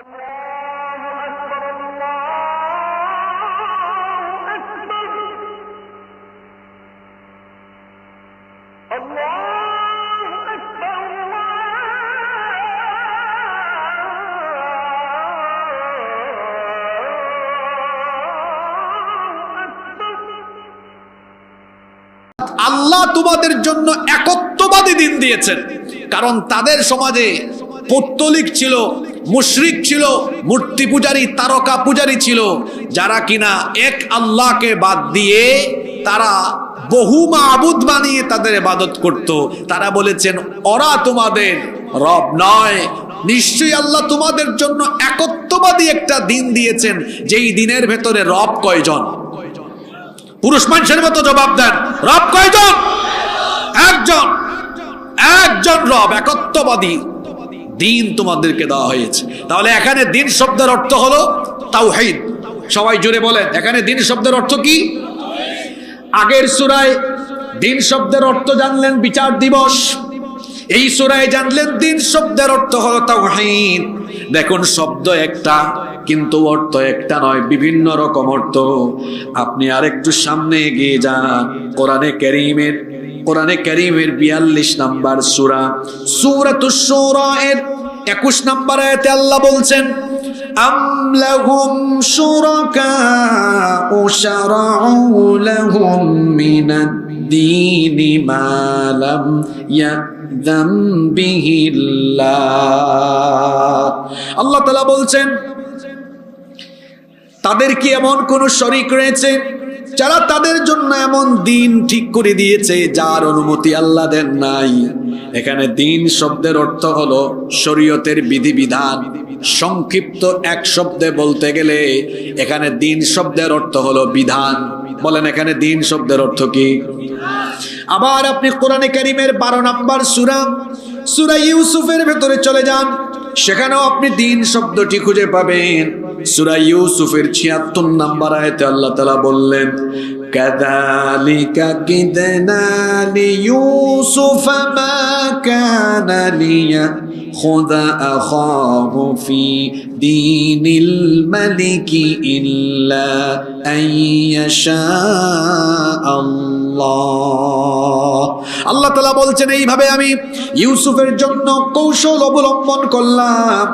আল্লাহ তোমাদের জন্য একত্ববাদী দিন দিয়েছেন, কারণ তাদের সমাজে পৌত্তলিক ছিল, মুশরিক ছিল, মূর্তি পূজারী, তারকা পূজারী ছিল, যারা কিনা এক আল্লাহকে বাদ দিয়ে তারা বহু মাবুদ বানিয়ে তাদের ইবাদত করত। তারা বলেছেন ওরা তোমাদের রব নয়, নিশ্চয়ই আল্লাহ তোমাদের জন্য একত্ববাদী একটা দিন দিয়েছেন, যেই দিনের ভেতরে রব কয়জন? পুরুষ মানুষের মতো জবাব দেন, রব কয়জন? একজন। একজন রব, একত্ববাদী দিন তোমাদেরকে দেওয়া হয়েছে। তাহলে এখানে দিন শব্দের অর্থ হলো তাওহীদ। সবাই জুড়ে বলেন, এখানে দিন শব্দের অর্থ কি? আগের সূরায় দিন শব্দের অর্থ জানলেন বিচার দিবস, এই সূরায় জানলেন দিন শব্দের অর্থ হলো তাওহীদ। দেখুন, শব্দ একটা কিন্তু অর্থ একটা নয়, বিভিন্ন রকম অর্থ। আপনি আরেকটু সামনে এগিয়ে যান, কোরআনে কারীমের 42 নম্বর সূরা, সূরাতুশ শূরা এর 21 নম্বর আয়াতে আল্লাহ বলছেন, আম লাহুম শুরাকাউ শারাউ লাহুম মিনাদ-দীনি মা লাম ইয়া'যাম বিহিল্লাহ। আল্লাহ তাআলা বলছেন, তাদের কি এমন কোন শরীক রয়েছে যারা তাদের জন্য এমন দিন ঠিক করে দিয়েছে যার অনুমতি আল্লাহ দেন নাই? এখানে দিন শব্দের অর্থ হলো শরীয়তের বিধিবিধান। সংক্ষিপ্ত এক শব্দে বলতে গেলে এখানে দিন শব্দের অর্থ হলো বিধান। বলেন, এখানে দিন শব্দের অর্থ কি? আবার আপনি কোরআনে কারীমের 12 নম্বর সূরা ইউসুফের ভেতরে চলে যান, সেখানেও আপনি দিন শব্দটি খুঁজে পাবেন। সূরা ইউসুফের 76 নম্বর আয়াতে আল্লাহ তাআলা বললেন, কাযালিকা কিদনা লিইউসুফ মা কানা লিয়াখুযা আখাহু ফি দীনিল মালিকি ইল্লা আইয়াশা আল্লাহ। আল্লাহ তাআলা বলছেন, এইভাবে আমি ইউসুফের জন্য কৌশল অবলম্বন করলাম।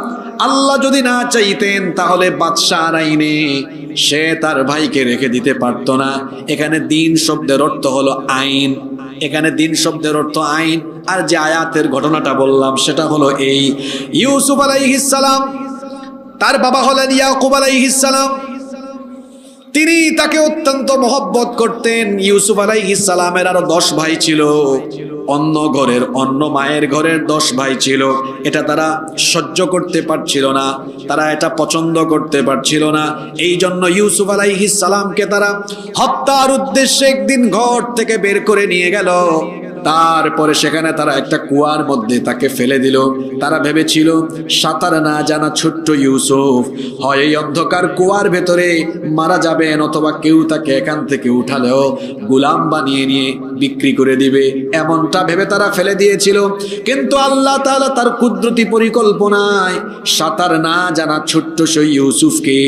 আল্লাহ যদি না চাইতেন তাহলে বাদশার আইনে সে তার ভাইকে রেখে দিতে পারতো না। এখানে দিন শব্দের অর্থ হলো আইন, এখানে দিন শব্দের অর্থ আইন। আর যে আয়াতের ঘটনাটা বললাম সেটা হলো এই, ইউসুফ আলাইহিস সালাম, তার বাবা হলেন ইয়াকুব আলাইহিস সালাম, তিনি তাকে অত্যন্ত মহব্বত করতেন। ইউসুফ আলাইহিস সালামের আরো 10 ভাই ছিল, অন্য মায়ের ঘরের 10 ভাই ছিল। এটা তারা সহ্য করতে পারছিল না, তারা এটা পছন্দ করতে পারছিল না। এই জন্য ইউসুফ আলাইহিস সালামকে তারা হত্যার উদ্দেশ্যে একদিন ঘর থেকে বের করে নিয়ে গেল। তারপরে সেখানে তারা একটা কুয়ার মধ্যে তাকে ফেলে দিল। তারা ভেবেছিল সাঁতার না জানা ছোট্ট ইউসুফ হয় এই অন্ধকার কুয়ার ভেতরে মারা যাবেন, অথবা কেউ তাকে এখান থেকে উঠালেও গোলাম বানিয়ে নিয়ে বিক্রি করে দিবে, এমনটা ভেবে তারা ফেলে দিয়েছিল। কিন্তু আল্লাহ তাআলা তার কুদরতি পরিকল্পনায় সাঁতার না জানা ছোট্ট সেই ইউসুফকে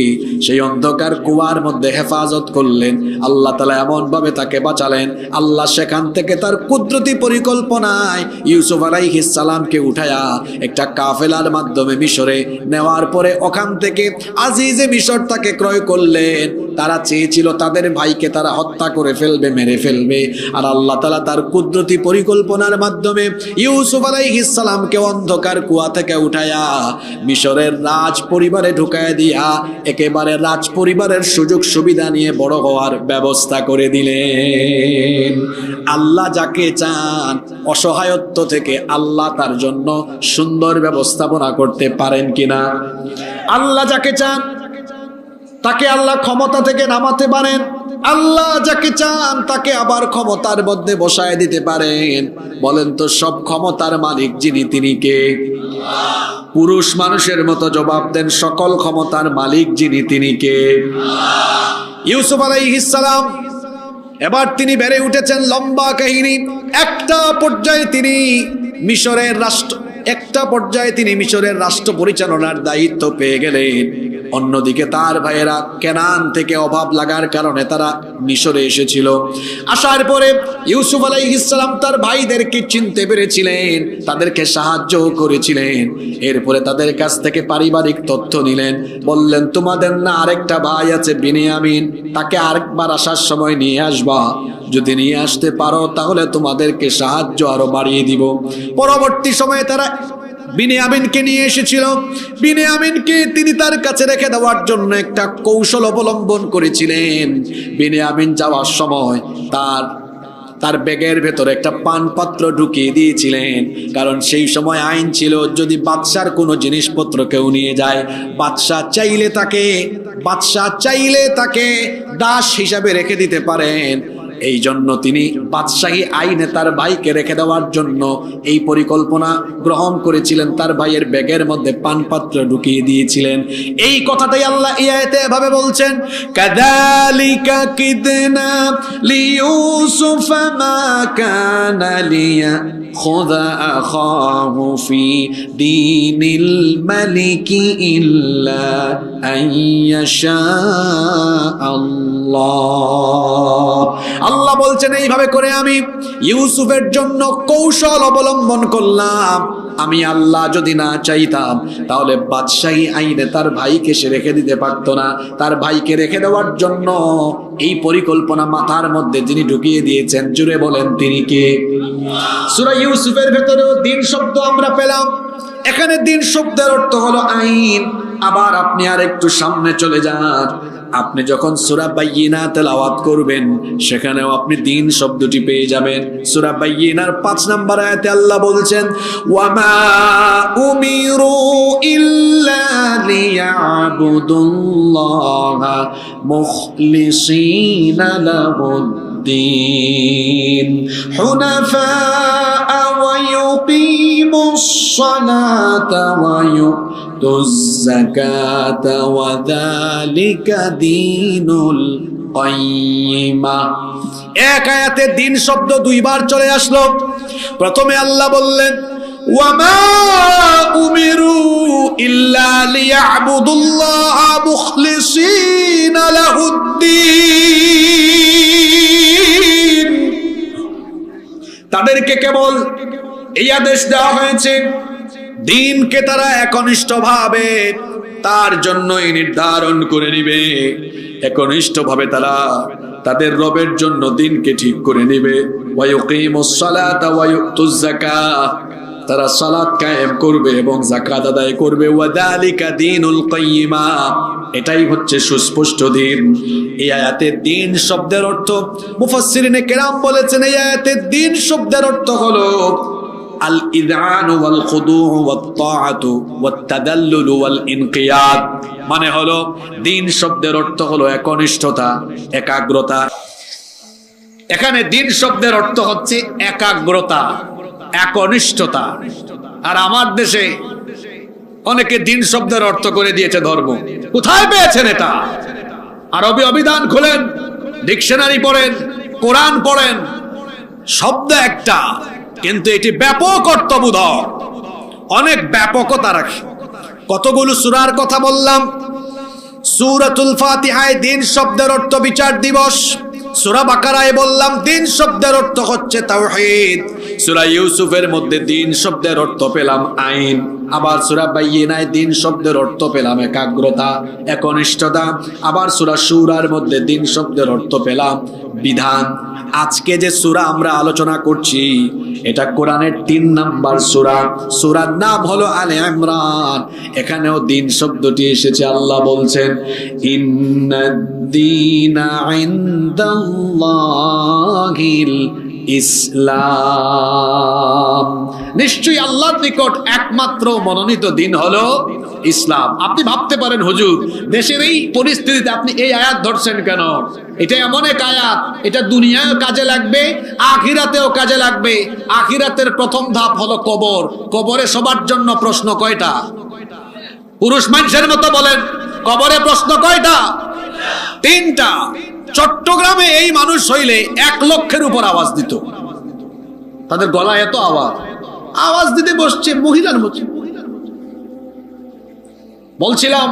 সেই অন্ধকার কুয়ার মধ্যে হেফাজত করলেন। আল্লাহ তাআলা এমন ভাবে তাকে বাঁচালেন, আল্লাহ সেখান থেকে তার কুদরতি পরিকল্পনায় ইউসুফ আলাইহিস সালামকে উঠায়া একটা কাফেলার মাধ্যমে মিশরে নেওয়ার পরে ওখান থেকে আজিজে মিশর তাকে ক্রয় করলেন। তারা চেয়েছিল তাদের ভাইকে তারা হত্যা করে ফেলবে, মেরে ফেলবে, আর আল্লাহ তাআলা তার কুদরতি পরিকল্পনার মাধ্যমে ইউসুফ আলাইহিস সালামকে অন্ধকার কুয়া থেকে উঠায়া মিশরের রাজ পরিবারে ঢুকায় দিয়া একেবারে রাজ পরিবারের সুযোগ সুবিধা নিয়ে বড় হওয়ার ব্যবস্থা করে দিলেন। আল্লাহ যাকে চান অসহায়ত্ব থেকে আল্লাহ তার জন্য সুন্দর ব্যবস্থাপনা করতে পারেন কিনা? আল্লাহ যাকে চান তাকে আল্লাহ ক্ষমতা থেকে নামাতে পারেন, আল্লাহ যাকে চান তাকে আবার ক্ষমতার মধ্যে বসায় দিতে পারেন। বলেন তো, সব ক্ষমতার মালিক যিনি, তিনি কে? পুরুষ মানুষের মতো জবাব দেন, সকল ক্ষমতার মালিক যিনি, তিনি কে? ইউসুফ আলাইহিস সালাম এবার তিনি বেড়ে উঠেছেন, লম্বা কাহিনী। একটা পর্যায়ে তিনি মিশরের একটা পর্যায়ে তিনি মিশরের রাষ্ট্র পরিচালনার দায়িত্ব পেয়ে গেলেন। অন্যদিকে তার ভাইয়েরা কেনান থেকে অভাব লাগার কারণে তারা মিশরে এসেছিল। আসার পরে ইউসুফ আলাইহিস সালাম তার ভাইদেরকে চিনতে পেরেছিলেন, তাদেরকে সাহায্য করেছিলেন। এরপরে তাদের কাছ থেকে পারিবারিক তথ্য নিলেন, বললেন তোমাদের না আরেকটা ভাই আছে বিনিয়ামিন, তাকে আরেকবার আসার সময় নিয়ে আসবা, যদি নিয়ে আসতে পারো তাহলে তোমাদেরকে সাহায্য আরো বাড়িয়ে দিব। পরবর্তী সময়ে তারা বিনিয়ামিনকে নিয়ে এসেছিল। বিনিয়ামিনকে তিনি তার কাছে রেখে দেওয়ার জন্য একটা কৌশল অবলম্বন করেছিলেন। বিনিয়ামিন যাওয়ার সময় তার ব্যাগের ভেতরে একটা পানপাত্র ঢুকিয়ে দিয়েছিলেন, কারণ সেই সময় আইন ছিল যদি বাদশার কোনো জিনিসপত্র কেউ নিয়ে যায়, বাদশা চাইলে তাকে দাস হিসাবে রেখে দিতে পারেন। এই জন্য তিনি বাদশাহী আইনে তার ভাইকে রেখে দেওয়ার জন্য এই পরিকল্পনা গ্রহণ করেছিলেন, তার ভাইয়ের ব্যাগের মধ্যে পানপাত্র ঢুকিয়ে দিয়েছিলেন। এই কথাটাই আল্লাহ এই আয়াতে এভাবে বলছেন, কাযালিকা কিদনা লিইউসুফ মা কানা লিয়াখুযা আখাহু ফি দীনিল মালিকি ইল্লা আইয়াশা আল্লাহ। আল্লাহ বলছেন এইভাবে করে আমি ইউসুফের জন্য কৌশল অবলম্বন করলাম। আমি আল্লাহ যদি না চাইতাম তাহলে বাদশাহী আইনে তার ভাইকে সে রেখে দিতে পারতো না। তার ভাইকে রেখে দেওয়ার জন্য এই পরিকল্পনা মাথার মধ্যে যিনি ঢুকিয়ে দিয়েছেন, জুড়ে বলেন তিনি কে? সূরা ইউসুফের ভেতরেও দিন শব্দ আমরা পেলাম। এখানে দিন শব্দের অর্থ হলো আইন। আবার আপনি আর একটু সামনে চলে যান, আপনি যখন সূরা বাইয়িনা তেলাওয়াত করবেন সেখানেও আপনি দিন শব্দটি পেয়ে যাবেন। সূরা বাইয়িনার 5 নম্বর আয়াতে আল্লাহ বলছেন, ওয়ামা উমিরু ইল্লা লিয়াবুদুল্লাহা মুখলিসিনা লাহুদ্দিন হুনাফা ওয়া ইউকিমুস সালাতা ওয়া তুজ যাকাতা ওয়া যালিকা দীনুল কাইয়্যিমা। এক আয়াতে দিন শব্দ দুইবার চলে আসলো। প্রথমে আল্লাহ বললেন ওয়ামা উমিরু ইল্লা লিয়াবুদুল্লাহা মুখলিসিনা লাহুদ্দিন, তাদেরকে কেবল এই আদেশ দেওয়া হয়েছে দিনকে তারা একনিষ্ঠভাবে তার জন্যই নির্ধারণ করে নিবে, একনিষ্ঠভাবে তারা তাদের রবের জন্য দিনকে ঠিক করে নিবে। ওয়া ইউকিমুস সালাতা ওয়া ইউতুজ যাকাত, তারা সালাত কায়েম করবে এবং যাকাত আদায় করবে। ওয়া যালিকা দীনুল কাইয়্যিমা, এটাই হচ্ছে সুস্পষ্ট দিন। এই আয়াতে দিন শব্দের অর্থ মুফাসসিরিনে কেরাম বলেছেন, এই আয়াতে দিন শব্দের অর্থ হলো আল ইযআন ওয়াল খুদু ওয়াত তাআতু ওয়াত তাদাল্লুল ওয়াল ইনকিয়াদ। মানে হলো দিন শব্দের অর্থ হলো একনিষ্ঠতা, একাগ্রতা। এখানে দিন শব্দের অর্থ হচ্ছে একাগ্রতা, একনিষ্ঠতা। আর আমার দেশে অনেকে দিন শব্দের অর্থ করে দিয়েছে ধর্ম। কোথায় পেয়েছেন এটা? আরবি অভিধান খোলেন, ডিকশনারি পড়েন, কোরআন পড়েন, শব্দ একটা, কিন্তু এটি ব্যাপক অর্থবোধক, অনেক ব্যাপকতা রাখে। কতগুলো সূরার কথা বললাম। সূরাতুল ফাতিহায় দিন শব্দের অর্থ বিচার দিবস। সূরা বাকারায় বললাম দিন শব্দের অর্থ হচ্ছে তাওহীদ। সূরা ইউসুফের মধ্যে দিন শব্দের অর্থ পেলাম আইন। আবার সূরা বাইয়িনায় দিন শব্দের অর্থ পেলাম একাগ্রতা, একনিষ্ঠতা। আবার সূরা শুরার মধ্যে দিন শব্দের অর্থ পেলাম বিধান। আজকে যে সূরা আমরা আলোচনা করছি এটা কোরআনের 3 নাম্বার সূরা। সূরার নাম হলো আলে ইমরান। এখানেও দিন শব্দটি এসেছে। আল্লাহ বলছেন ইন্নাদ-দীনা ইনদাল্লাহিল ইসলাম, নিশ্চয়ই আল্লাহর নিকট একমাত্র মনোনীত দিন হলো ইসলাম। আপনি ভাবতে পারেন হুজুর দেশের এই পরিস্থিতিতে আপনি এই আয়াত ধরছেন কেন? এটা এমন এক আয়াত, এটা দুনিয়ায়ও কাজে লাগবে, আখিরাতেও কাজে লাগবে। আখিরাতের প্রথম ধাপ হলো কবর। কবরে সবার জন্য প্রশ্ন কয়টা? পুরুষ মানুষের মতো বলেন, কবরে প্রশ্ন কয়টা? 3টা। চট্টগ্রামে এই মানুষ হইলে 1 লক্ষের উপর আওয়াজ দিত। তাদের গলায় এত আওয়াজ, আওয়াজ দিতে বসছে মহিলার মতো। বলছিলাম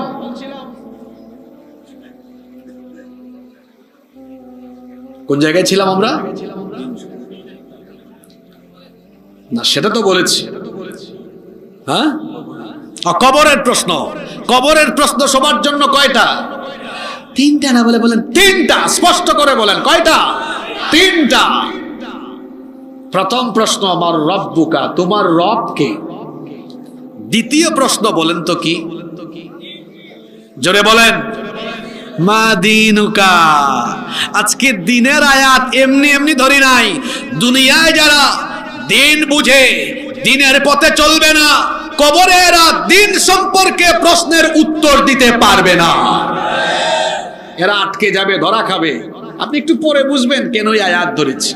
কোন জায়গায় ছিলাম আমরা? না সেটা তো বলেছি। হ্যাঁ, কবরের প্রশ্ন। কবরের প্রশ্ন সবার জন্য কয়টা? তিনটা না বলে বলেন তিনটা, স্পষ্ট করে বলেন কয়টা? তিনটা। প্রথম প্রশ্ন আমার রব্বুকা, তোমার রব কে? দ্বিতীয় প্রশ্ন বলেন তো কি? জোরে বলেন। মা দিনুকা। আজকে দিনের আয়াত এমনি এমনি ধরি নাই। দুনিয়ায় যারা দিন বুঝে, দিনের পথে চলবে না, কবরে এরা দিন সম্পর্কে প্রশ্নের উত্তর দিতে পারবে না। এরা আটকে যাবে, ধরা খাবে। আপনি একটু পরে বুঝবেন কেন এই আয়াত ধরেছি।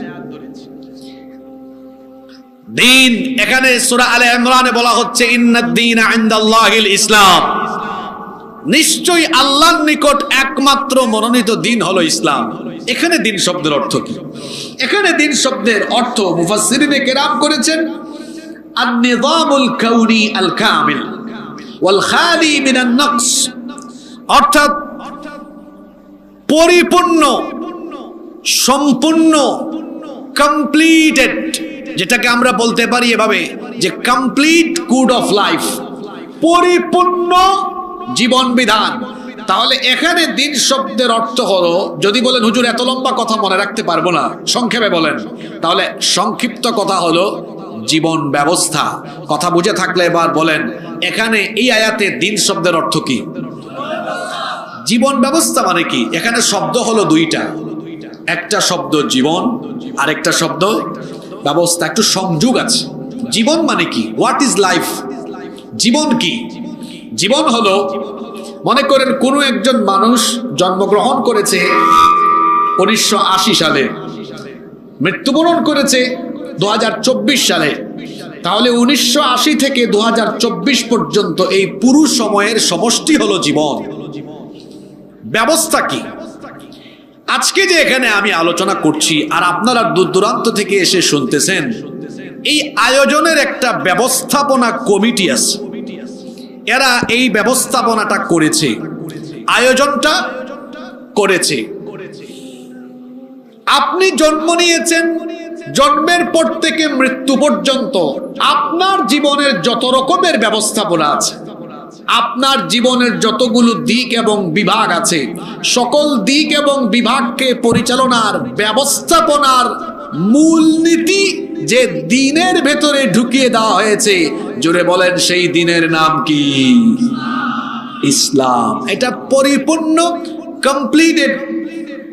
দিন এখানে সূরা আলে ইমরানে বলা হচ্ছে ইন্নাদ দীনা ইনদাল্লাহিল ইসলাম। নিশ্চয়ই আল্লাহর নিকট একমাত্র মনোনীত দিন হলো ইসলাম। এখানে দিন শব্দের অর্থ কি? এখানে দিন শব্দের অর্থ মুফাসসিরিনে কেরাম করেছেন আন-নিযামুল কাউনি আল কামিল ওয়াল খালি মিনান নকস, অর্থাৎ পরিপূর্ণ, সম্পূর্ণ, কমপ্লিটেড, যেটাকে আমরা বলতে পারি এভাবে যে কমপ্লিট কোড অফ লাইফ, পরিপূর্ণ জীবন বিধান। তাহলে এখানে দিন শব্দের অর্থ হলো, যদি বলেন হুজুর এত লম্বা কথা মনে রাখতে পারবো না, সংক্ষেপে বলেন, তাহলে সংক্ষিপ্ত কথা হলো জীবন ব্যবস্থা। কথা বুঝে থাকলে এবার বলেন এখানে এই আয়াতে দিন শব্দের অর্থ কি? জীবন ব্যবস্থা মানে কি? এখানে শব্দ হলো দুইটা, একটা শব্দ জীবন আর একটা শব্দ ব্যবস্থা, একটু সংযোগ আছে। জীবন মানে কি? What is life? জীবন কি? জীবন হলো, মনে করেন কোনো একজন মানুষ জন্মগ্রহণ করেছে 1980 সালে, মৃত্যুবরণ করেছে 2024 সালে, তাহলে 1980 থেকে 2024 পর্যন্ত এই পুরো সময়ের সমষ্টি হলো জীবন। ব্যবস্থা কি? আজকে যে এখানে আমি আলোচনা করছি আর আপনারা দূর দূরান্ত থেকে এসে শুনতেছেন, এই আয়োজনের একটা ব্যবস্থাপনা কমিটি আছে। এরা এই ব্যবস্থাপনাটা করেছে, আয়োজনটা করেছে। আপনি জন্ম নিয়েছেন, জন্মের পর থেকে মৃত্যু পর্যন্ত আপনার জীবনের যত রকমের ব্যবস্থাপনা আছে, আপনার জীবনের যতগুলো দিক এবং বিভাগ আছে, সকল দিক এবং বিভাগকে পরিচালনার ব্যবস্থাপনার মূলনীতি যে দিনের ভেতরে ঢুকিয়ে দেওয়া হয়েছে, জোরে বলেন সেই দিনের নাম কি? ইসলাম। এটা পরিপূর্ণ, কমপ্লিটেড,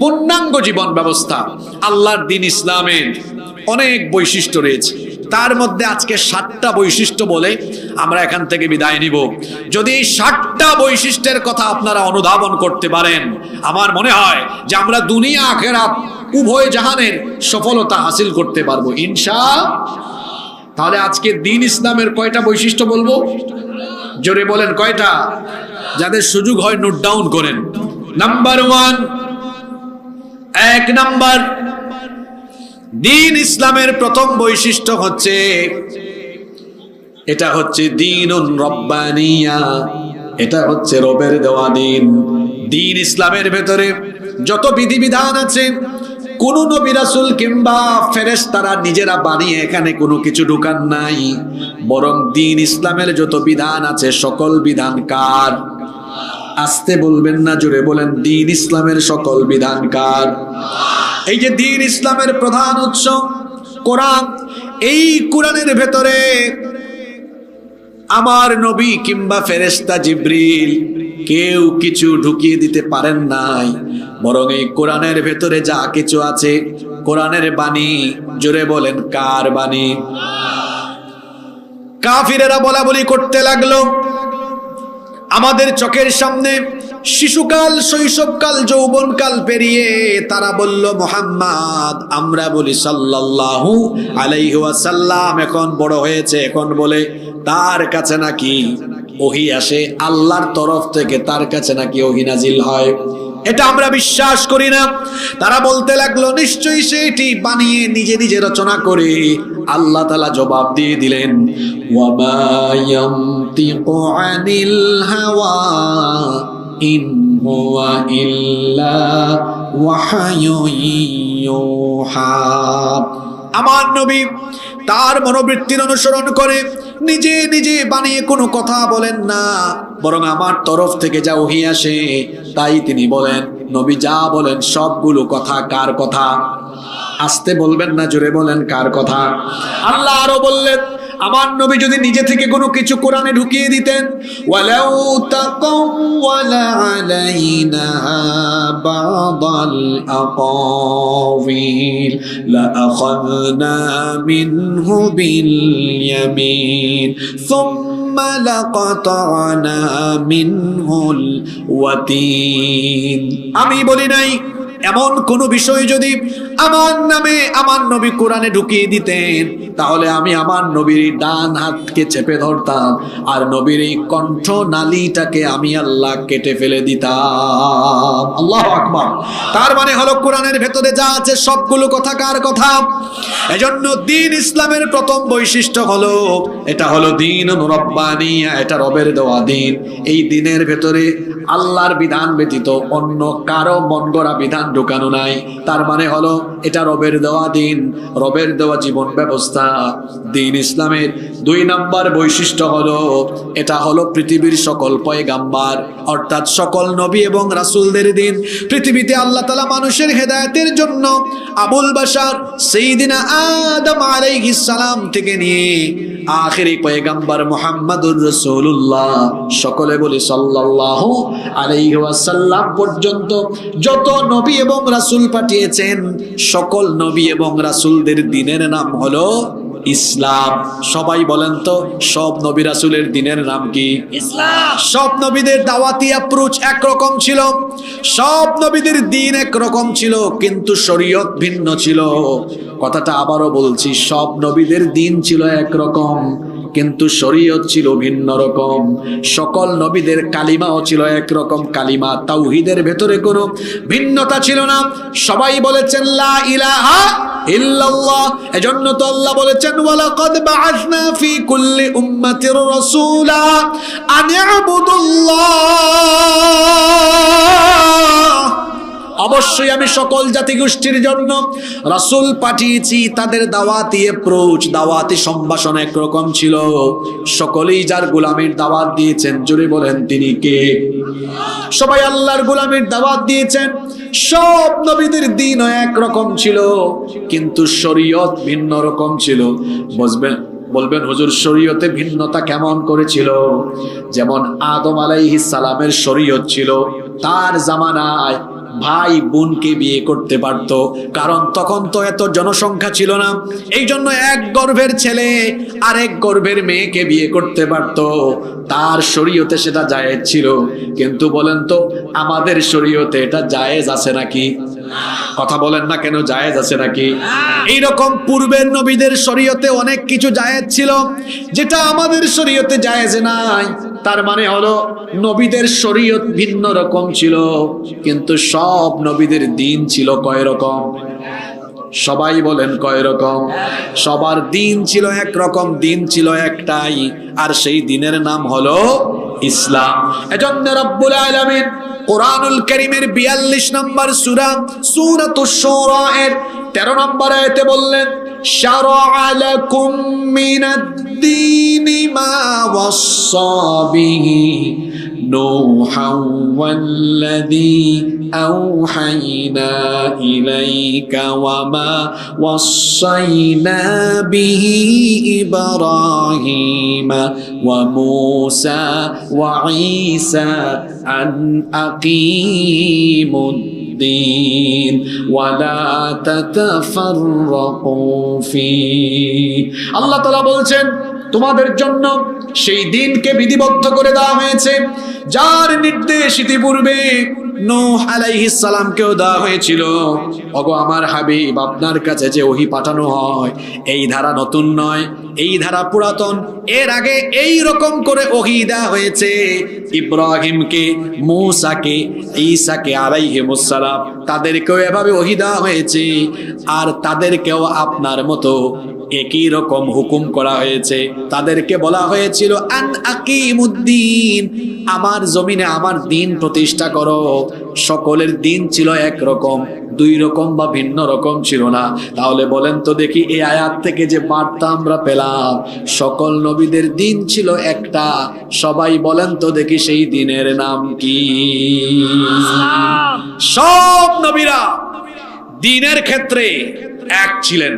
পূর্ণাঙ্গ জীবন ব্যবস্থা। আল্লাহর দিন ইসলামের অনেক বৈশিষ্ট্য রয়েছে, তার মধ্যে আজকে 7টা বৈশিষ্ট্য বলে আমরা এখান থেকে বিদায় নিব। যদি এই 7টা বৈশিষ্ট্যের কথা আপনারা অনুধাবন করতে পারেন, আমার মনে হয় যে আমরা দুনিয়া আখিরাত উভয় জাহানের সফলতা হাসিল করতে পারবো ইনশাআল্লাহ। তাহলে আজকে দিন ইসলামের কয়টা বৈশিষ্ট্য বলবো? জোরে বলেন কয়টা? যাদের সুযোগ হয় নোট ডাউন করেন। নাম্বার 1, 1 নাম্বার, দিন ইসলামের প্রথম বৈশিষ্ট্য হচ্ছে, এটা হচ্ছে দীনুন রব্বানিয়া, এটা হচ্ছে রবের দেওয়া দিন। দিন ইসলামের ভেতরে যত বিধিবিধান আছে, কোন নবী রাসূল কিংবা ফেরেশতারা নিজেরা বানিয়ে এখানে কোনো কিছু ঢুকান নাই, বরং দিন ইসলামের যত বিধান আছে সকল বিধান কার? আস্তে বলবেন না, জোরে বলেন, দিন ইসলামের সকল বিধান কার? এই যে দিন ইসলামের প্রধান উৎস কোরআন, এই কোরআনের ভেতরে আমার নবী কিংবা ফেরেশতা জিবরিল কেউ কিছু ঢুকিয়ে দিতে পারেন নাই, বরং এই কোরআনের ভেতরে যা কিছু আছে কোরআনের বাণী। জোরে বলেন কার বাণী? কাফিরেরা বলা বলি করতে লাগলো, আমাদের চোখের সামনে শিশুকাল, শৈশবকাল, যৌবনকাল পেরিয়ে তারা বলল মুহাম্মদ, আমরা বলি সাল্লাল্লাহু আলাইহি ওয়াসাল্লাম, এখন বড় হয়েছে, এখন বলে তার কাছে নাকি ওহী আসে আল্লাহর তরফ থেকে, তার কাছে নাকি ওহী নাজিল হয়। এটা আমরা বিশ্বাস করি না। তারা বলতে লাগলো নিশ্চয়ই সে এটি বানিয়ে নিজে নিজে রচনা করে। আল্লাহ তাআলা জবাব দিয়ে দিলেন, ওয়ামা ইয়ানতিকু আনিল হাওয়া ইন হুয়া ইল্লা ওয়াহয়ুন ইউহা। আমার নবী তার মনোবৃত্তির অনুসরণ করে নিজে নিজে বানিয়ে কোনো কথা বলেন না, বরং আমার তরফ থেকে যা ওহী আসে তাই তিনি বলেন। নবী যা বলেন সবগুলো কথা কার কথা? আস্তে বলবেন না, জোরে বলেন কার কথা? আল্লাহ আরো বললেন, আমার নবী যদি নিজে থেকে কোনো কিছু কোরআনে ঢুকিয়ে দিতেন, ওয়ালাউ তাকাওয়ালা আলাইনা বাদাল আকাওয়িল লাআখাযনা মিনহু বিল ইয়ামিন সুম্মা লাকাতানা মিনহুল ওয়াতিন। আমি বলি নাই এমন কোন বিষয় যদি আমার নামে আমার নবী কোরআনে ঢুকিয়ে দিতেন, তাহলে আমি আমার নবীর ডান হাতকে চেপে ধরতাম আর নবীর এই কণ্ঠ নালীটাকে আমি আল্লাহ কেটে ফেলে দিতাম। আল্লাহু আকবার। তার মানে হলো কোরআনের ভেতরে যা আছে সবগুলো কথা কার কথা? এজন্য দ্বীন ইসলামের প্রথম বৈশিষ্ট্য হলো এটা হলো দ্বীনুন রব্বানিয়া, এটা রবের দেওয়া দ্বীন। এই দ্বীনের ভেতরে আল্লাহর বিধান ব্যতীত অন্য কারো মন গড়া বিধান ঢুকানো নাই। তার মানে হলো এটা রবের দেওয়া দ্বীন, রবের দেওয়া জীবন ব্যবস্থা। দ্বীন ইসলামের 2 নম্বর বৈশিষ্ট্য হলো এটা হলো পৃথিবীর সকল পয়গাম্বার অর্থাৎ সকল নবী এবং রাসূলদের দ্বীন। পৃথিবীতে আল্লাহ তাআলা মানুষের হেদায়েতের জন্য আবুল বাশার সাইয়্যিদিনা আদম আলাইহিস সালাম থেকে নিয়ে আখেরি পয়গাম্বার মুহাম্মাদুর রাসূলুল্লাহ, সকলে বলি সাল্লাল্লাহু আলাইহি ওয়াসাল্লাম পর্যন্ত যত নবী এবং রাসূল পাঠিয়েছেন, সকল নবী এবং রাসূলদের দ্বীনের নাম হলো ইসলাম। সবাই বলেন তো, সব নবী রাসূলের দ্বীনের নাম কি? ইসলাম। সব নবীদের দাওয়াতি অ্যাপ্রোচ একরকম ছিল, সব নবীদের দ্বীন একরকম ছিল, কিন্তু শরীয়ত ভিন্ন ছিল। কথাটা আবারও বলছি, সব নবীদের দ্বীন ছিল একরকম, কিন্তু শরীয়ত ছিল ভিন্ন রকম। সকল নবীদের কালিমাও ছিল একরকম কালিমা, তাওহীদের ভেতরে কোনো ভিন্নতা ছিল না। সবাই বলেছেন লা ইলাহা ইল্লাল্লাহ। এজন্য তো আল্লাহ বলেছেন, ওয়ালাকাদ বাআসনা ফি কুল্লি উম্মাতির রাসূলা আন ইবুদুল্লাহ। অবশ্যই আমি সকল জাতিগোষ্ঠীর জন্য রাসূল পাঠিয়েছি। তাদের দাওয়াতি অ্যাপ্রোচ, দাওয়াতি সম্ভাষণ একরকম ছিল। সকলেই যার গোলামীর দাওয়াত দিয়েছেন, জোরে বলেন তিনি কে? সবাই আল্লাহর গোলামীর দাওয়াত দিয়েছেন। সব নবীদের দ্বীনও একরকম ছিল, কিন্তু শরীয়ত ভিন্ন রকম ছিল। বলবেন হুজুর শরীয়তে ভিন্নতা কেমন করেছিল? যেমন আদম আলাইহিস সালামের শরীয়ত ছিল, তার জামানায় ভাই বোনকে বিয়ে করতে পারতো, কারণ তখন তো এত জনসংখ্যা ছিল না। এই জন্য এক গর্ভের ছেলে আরেক গর্ভের মেয়েকে বিয়ে করতে পারতো, তার শরীয়তে সেটা জায়েজ ছিল। কিন্তু বলেন তো আমাদের শরীয়তে এটা জায়েজ আছে নাকি? কথা বলেন না কেন, জায়েজ আছে নাকি? এইরকম পূর্বের নবীদের শরীয়তে অনেক কিছু জায়েজ ছিল যেটা আমাদের শরীয়তে জায়েজ নাই। তার মানে হলো নবীদের শরীয়ত ভিন্ন রকম ছিল, কিন্তু সব নবীদের দ্বীন ছিল কয় রকম? সবাই বলেন কয় রকম? সবার দ্বীন ছিল একরকম, দ্বীন ছিল একটাই, আর সেই দ্বীনের নাম হলো ইসলাম। এজন্য রব্বুল আলামিন কোরআনুল কারীমের 42 নম্বর সূরা সূরাতুশ শুরা এর 13 নম্বর আয়াতে বললেন, শারা'a লাকুম মিনাদ-দীনি মা ওয়াসসা বিহি নূহান ওয়াল্লাযী আওহাইনা ইলাইকা ওয়া মা ওয়াসাইনা বিহি ইব্রাহিমা ওয়া মূসা ওয়া ঈসা আন আকিমুদ-দীন ওয়া লা তাতাফাররাকু ফীহি। আল্লাহ তাআলা বলছেন তোমাদের জন্য সেই দিনকে বিধিবদ্ধ করে দেওয়া হয়েছে যার নির্দেশ ইতিপূর্বে নূহ আলাইহিস সালামকেও দেওয়া হয়েছিল, ওগো আমার হাবিব, আপনার কাছে যে ওহী পাঠানো হয় এই ধারা নতুন নয়, এই ধারা পুরাতন। এর আগে এই রকম করে ওহী দেওয়া হয়েছে ইব্রাহিমকে, মূসাকে, ঈসাকে আলাইহিমুস সালাম, তাদেরকেও এভাবে ওহী দেওয়া হয়েছে, আর তাদেরকেও আপনার মতো একই রকম হুকুম করা হয়েছে। তাদেরকে বলা হয়েছিল আন আকিমুদ্দিন, আমার জমিনে আমার দিন প্রতিষ্ঠা করো। সকলের দিন ছিল একরকম, দুই রকম বা ভিন্ন রকম ছিল না। তাহলে বলেন তো দেখি, এই আয়াত থেকে যে বার্তা আমরা পেলাম, সকল নবীদের দিন ছিল একটা। সবাই বলেন তো দেখি সেই দিনের নাম কি? সব নবীরা দিনের ক্ষেত্রে এক ছিলেন,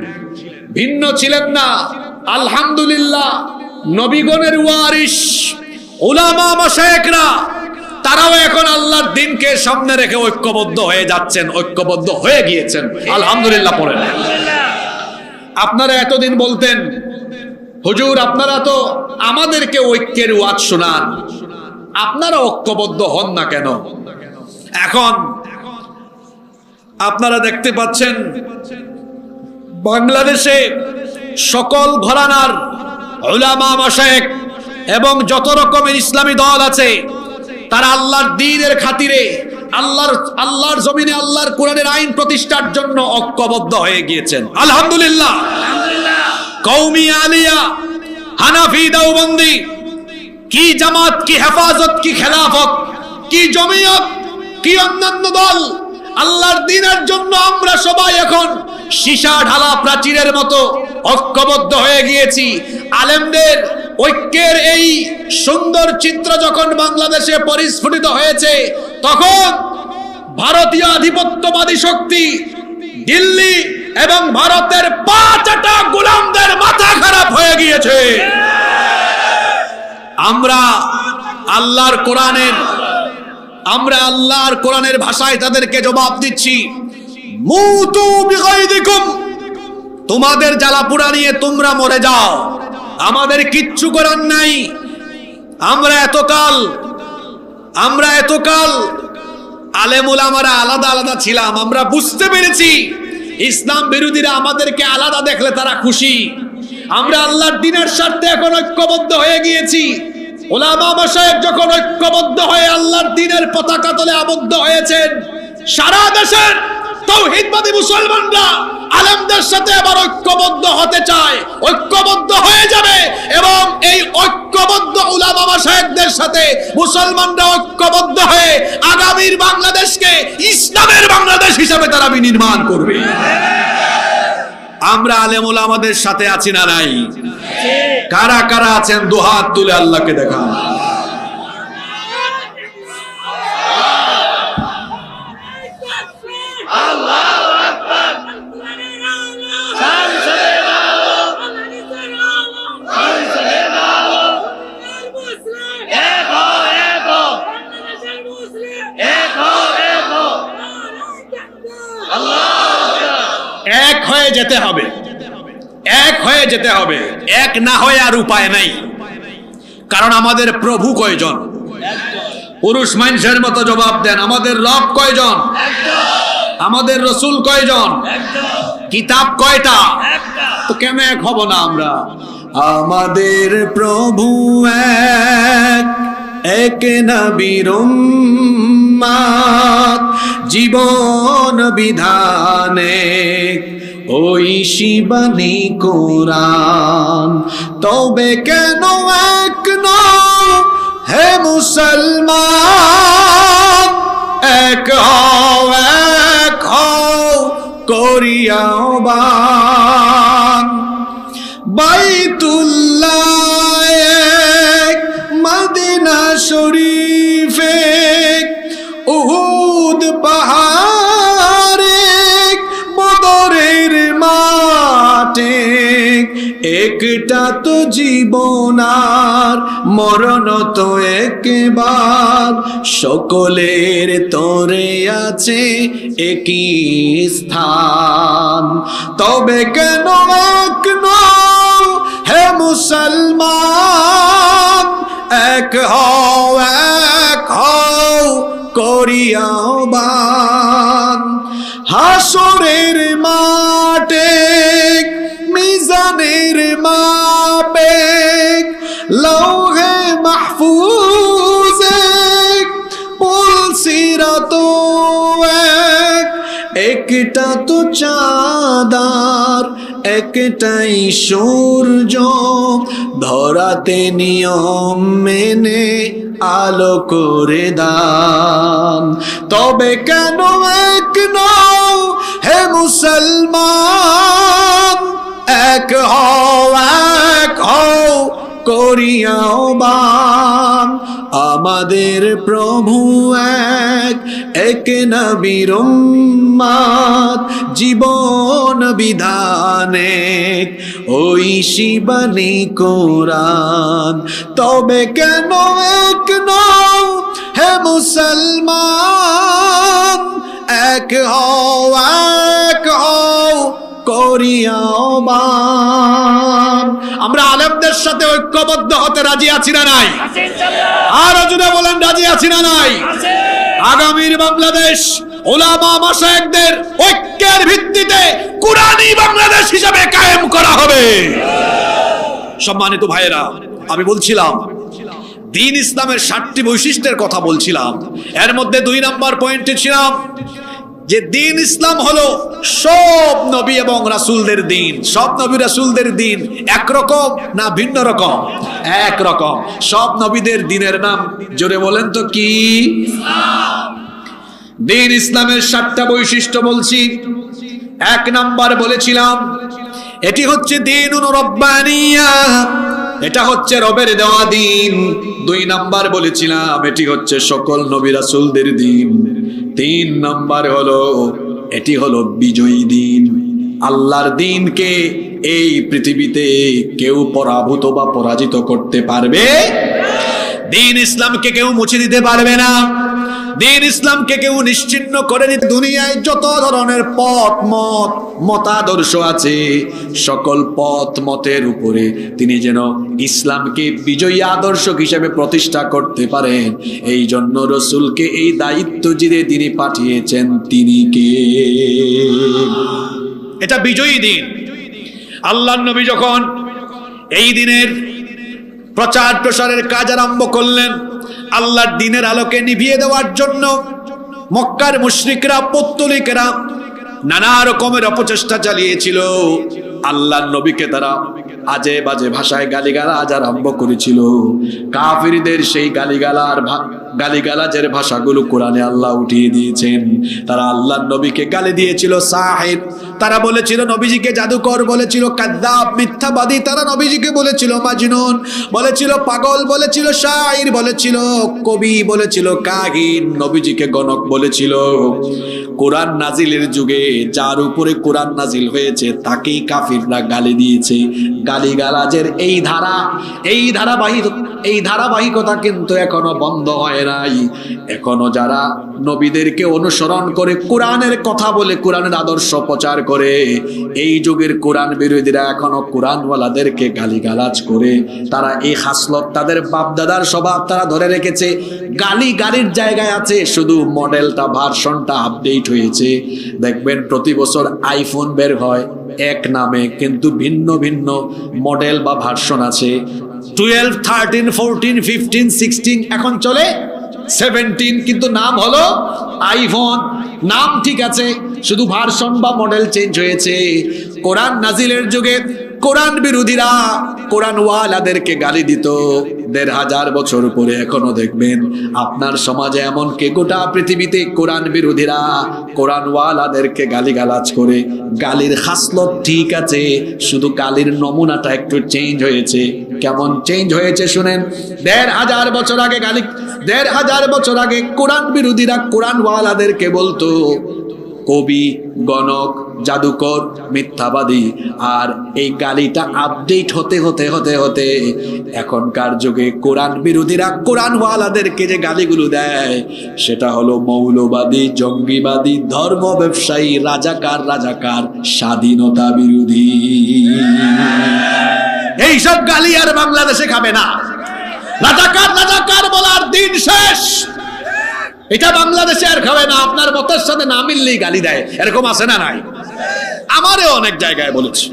ভিন্ন ছিলেন না। আলহামদুলিল্লাহ, নবীগণের ওয়ারিস উলামা মাশায়েখরা তারাও এখন আল্লাহর দ্বীনকে সামনে রেখে ঐক্যবদ্ধ হয়ে যাচ্ছেন, ঐক্যবদ্ধ হয়ে গিয়েছেন। আলহামদুলিল্লাহ পড়েন। আপনারা এতদিন বলতেন, হুজুর আপনারা তো আমাদেরকে ঐক্যের ওয়াজ শোনান, আপনারা ঐক্যবদ্ধ হন না কেন? এখন আপনারা দেখতে পাচ্ছেন বাংলাদেশে সকল ঘরানার উলামা মাশায়েখ এবং যত রকমের ইসলামী দল আছে, তারা আল্লাহর দ্বীনের খাতিরে আল্লাহর জমিনে আল্লাহর কোরআনের আইন প্রতিষ্ঠার জন্য ঐক্যবদ্ধ হয়ে গিয়েছেন। আলহামদুলিল্লাহ। কওমি আলিয়া, হানাফি, দেওবন্দি, কি জামাত, কি হেফাজত, কি খেলাফত, কি জমিয়ত, কি অন্যান্য দল, আল্লাহর দ্বীনের জন্য আমরা সবাই এখন সীসা ঢালা প্রাচীরের মতো ঐক্যবদ্ধ হয়ে গিয়েছি। আলেমদের ঐক্যের এই সুন্দর চিত্র যখন বাংলাদেশে পরিস্ফুটিত হয়েছে, তখন ভারতীয় আধিপত্যবাদী শক্তি দিল্লি এবং ভারতের পাঁচটা গোলামদের মাথা খারাপ হয়ে গিয়েছে। আমরা আল্লাহর কোরআনের ভাষায় তাদেরকে জবাব দিচ্ছি, মুতু বিগাইদিকুম, তোমাদের জ্বালাপুড়া নিয়ে তোমরা মরে যাও, আমাদের কিচ্ছু করার নাই। আমরা এতকাল আলেম ওলামারা আলাদা আলাদা ছিলাম, আমরা বুঝতে পেরেছি ইসলাম বিরোধীরা আমাদেরকে আলাদা দেখলে তারা খুশি। আমরা আল্লাহর দ্বীনের স্বার্থে এখন ঐক্যবদ্ধ হয়ে গিয়েছি। উলামা মাশায়েখ যখন ঐক্যবদ্ধ হয়ে আল্লাহর দ্বীনের পতাকা তলে আবদ্ধ হয়েছেন, সারা দেশের তাওহীদবাদী মুসলমানরা আলেমদের সাথে আবার ঐক্যবদ্ধ হতে চায়, ঐক্যবদ্ধ হয়ে যাবে, এবং এই ঐক্যবদ্ধ উলামা মাশায়েখদের সাথে মুসলমানরা ঐক্যবদ্ধ হয়ে আগামীর বাংলাদেশকে ইসলামের বাংলাদেশ হিসাবে তারা বিনির্মাণ করবে। আমরা আলেম ওলামাদের সাথে আছি না নাই? কারা কারা আছেন দুহাত তুলে আল্লাহকে দেখান। এক হয়ে যেতে হবে, এক হয়ে যেতে হবে, এক না হয়ে আর উপায় নাই। কারণ আমাদের প্রভু কয়জন? পুরুষ মানুষের মতো জবাব দেন, আমাদের রব কয়জন? আমাদের রসুল কয়জন? কিতাব কয়টা? তো কেন এক হব না আমরা? আমাদের প্রভু এক, এক নবীর উম্মত, জীবন বিধানে ওই শিবানী কোরআন। তবে কেন এক নও হে মুসলমান, এক হও করিয়া আহ্বান। বাইতুল্লাহ এক, মদিনা শরীফ এক, উহুদ পাহাড় এক, বদরের মাঠ এক, একটা তো জীবন আর মরণ তো একবার, সকলের তরে আছে একই স্থান। তবে কেন এক নও হে মুসলমান, এক হও করিয়া আহ্বান। হাসরের মাঠে মিজানের মাপে লৌহে মাহফুজে পুলসিরাত একটা তো চাঁদার একটাই সূর্য, ধরাতে নিয়ম মেনে আলো করে দান। তবে কেন এক নও হে মুসলমান, এক হও করিয়া আহ্বান। আমাদের প্রভু এক নবীর উম্মত, জীবন বিধানে ওই শিবানী কোরআন। তবে কেন এক নও হে মুসলমান, এক হও করিয়া আহ্বান। আমরা আলেমদের সাথে ঐক্যবদ্ধ হতে রাজি আছি না নাই? আর জুড়ে বলেন রাজি আছি না নাই? আগামীর বাংলাদেশ উলামা মাশায়েখদের ঐক্যের ভিত্তিতে কুরআনী বাংলাদেশ হিসেবে কায়েম করা হবে। সম্মানিত ভাইয়েরা, আমি বলছিলাম দ্বীন ইসলামের 7টি বৈশিষ্ট্যের কথা বলছিলাম। এর মধ্যে 2 নম্বর পয়েন্টে ছিলাম যে দ্বীন ইসলাম হলো সব নবী এবং রাসূলদের দ্বীন। সব নবী রাসূলদের দ্বীন একরকম না ভিন্ন রকম? একরকম। সব নবীদের দ্বীনের নাম জোরে বলেন তো কি? ইসলাম। দ্বীন ইসলামের 7টা বৈশিষ্ট্য বলছি। 1 নাম্বার বলেছিলাম এটি হচ্ছে দ্বীনুন রাব্বানিয়া, এটা হচ্ছে রবের দেওয়া দ্বীন। 2 নাম্বার বলেছিলাম এটি হচ্ছে সকল নবী রাসূলদের দ্বীন। 3 নাম্বার হলো এটি হলো বিজয়ী দ্বীন। আল্লাহর দ্বীনকে এই পৃথিবীতে কেউ পরাভূত বা পরাজিত করতে পারবে? দ্বীন ইসলামকে কেউ মুছে দিতে পারবে না। দ্বীন ইসলামকে কেউ নিশ্চিহ্ন করে দিতে। দুনিয়ায় যত ধরনের মতাদর্শ আছে, সকল মতের উপরে তিনি যেন ইসলামকে বিজয়ী আদর্শ হিসেবে প্রতিষ্ঠা করতে পারেন, এই জন্য রাসূলকে এই দায়িত্ব যিনি তিনি পাঠিয়েছেন তিনি কে? এটা বিজয়ী দিন। আল্লাহর নবী যখন এই দিনের প্রচার প্রসারের কাজ আরম্ভ করলেন, আল্লাহর দ্বীনের আলোকে নিভিয়ে দেওয়ার জন্য মক্কার মুশরিকরা পৌত্তলিকেরা নানা রকমের অপচেষ্টা চালিয়েছিল। আল্লাহর নবীকে তারা আজে বাজে ভাষায় গালিগালাজ আরম্ভ করেছিল। কাফিরদের সেই গালিগালাজের ভাষাগুলো কোরআনে আল্লাহ উঠিয়ে দিয়েছেন। তারা আল্লাহর নবীকে গালি দিয়েছিল সাহির, তারা বলেছিল নবীজিকে জাদুকর, বলেছিল কাযযাব মিথ্যাবাদী, তারা নবীজিকে বলেছিল মাজনুন, বলেছিল পাগল, বলেছিল শাইর, বলেছিল কবি, বলেছিল কাহিন, নবীজিকে গণক বলেছিল। কোরআন নাজিলের যুগে যার উপরে কোরআন নাজিল হয়েছে তাকেই কাফিররা গালি দিয়েছে। গালিগালাজের এই ধারাবাহিকতা কিন্তু এখনো বন্ধ হয় নাই। এখনো যারা নবীদেরকে অনুসরণ করে কোরআনের কথা বলে কোরআনের আদর্শ প্রচার করে, এই যুগের কোরআন বিরোধীরা এখনো কোরআনওয়ালাদেরকে গালিগালাজ করে। তারা এই খাসলত, তাদের বাপদাদার স্বভাব তারা ধরে রেখেছে। গালির জায়গায় আছে, শুধু মডেলটা ভার্সনটা আপডেট হয়েছে। দেখবেন প্রতি বছর আইফোন বের হয় এক নামে, কিন্তু ভিন্ন ভিন্ন মডেল বা ভার্সন আছে। 12, 13, 14, 15, 16, এখন চলে 17, কিন্তু নাম হলো আইফোন। নাম ঠিক আছে, শুধু ভার্সন বা মডেল চেঞ্জ হয়েছে। কোরআন নাজিলের যুগে কোরআন বিরোধীরা কোরআনওয়ালাদেরকে গালি দিত। 1500 বছর পরে এখনো দেখবেন আপনার সমাজে এমনকি গোটা পৃথিবীতে কোরআন বিরোধীরা কোরআনওয়ালাদেরকে গালিগালাজ করে। গালির খাসলত ঠিক আছে, শুধু গালির নমুনাটা একটু চেঞ্জ হয়েছে। কেমন চেঞ্জ হয়েছে শুনেন। 1500 বছর আগে 1500 বছর আগে কোরআন বিরোধীরা কোরআনওয়ালাদেরকে বলতো কবি, গণক, জাদুকর, মিথ্যাবাদী। আর এই গালিটা আপডেট হতে হতে হতে হতে এখনকার যুগে কোরআন বিরোধীরা কোরআনওয়ালাদেরকে যে গালিগুলো দেয় সেটা হলো মৌলবাদী, জঙ্গিবাদী, ধর্ম ব্যবসায়ী, রাজাকার, স্বাধীনতা বিরোধী। এইসব গালি আর বাংলাদেশে খাবে না। রাজাকার বলার দিন শেষ। এটা বাংলাদেশে আর খাবে না, আপনার মতের সাথে না মিললেই গালি দেয়, এরকম আছে না নাই? আমারও অনেক জায়গায় বলেছে।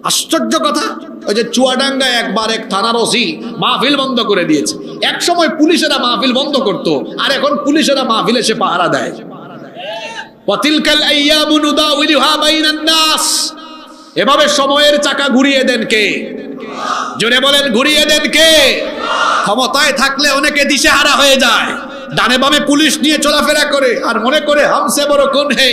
আশ্চর্য কথা, ওই যে চুয়াডাঙ্গায় একবার এক থানার ওসি মাহফিল বন্ধ করে দিয়েছে। এক সময় পুলিশেরা মাহফিল বন্ধ করত, আর এখন পুলিশেরা মাহফিল এসে পাহারা দেয়। ওয়াতিলকাল আইয়ামু নুদাউলিহা বাইনান নাস, এভাবে সময়ের চাকা ঘুরিয়ে দেন কে? জোরে বলেন, ঘুরিয়ে দেন কে? ক্ষমতায় থাকলে অনেকে দিশেহারা হয়ে যায়, ডানে বামে পুলিশ নিয়ে চলাফেরা করে আর মনে করে হামসে বড় কোন হে।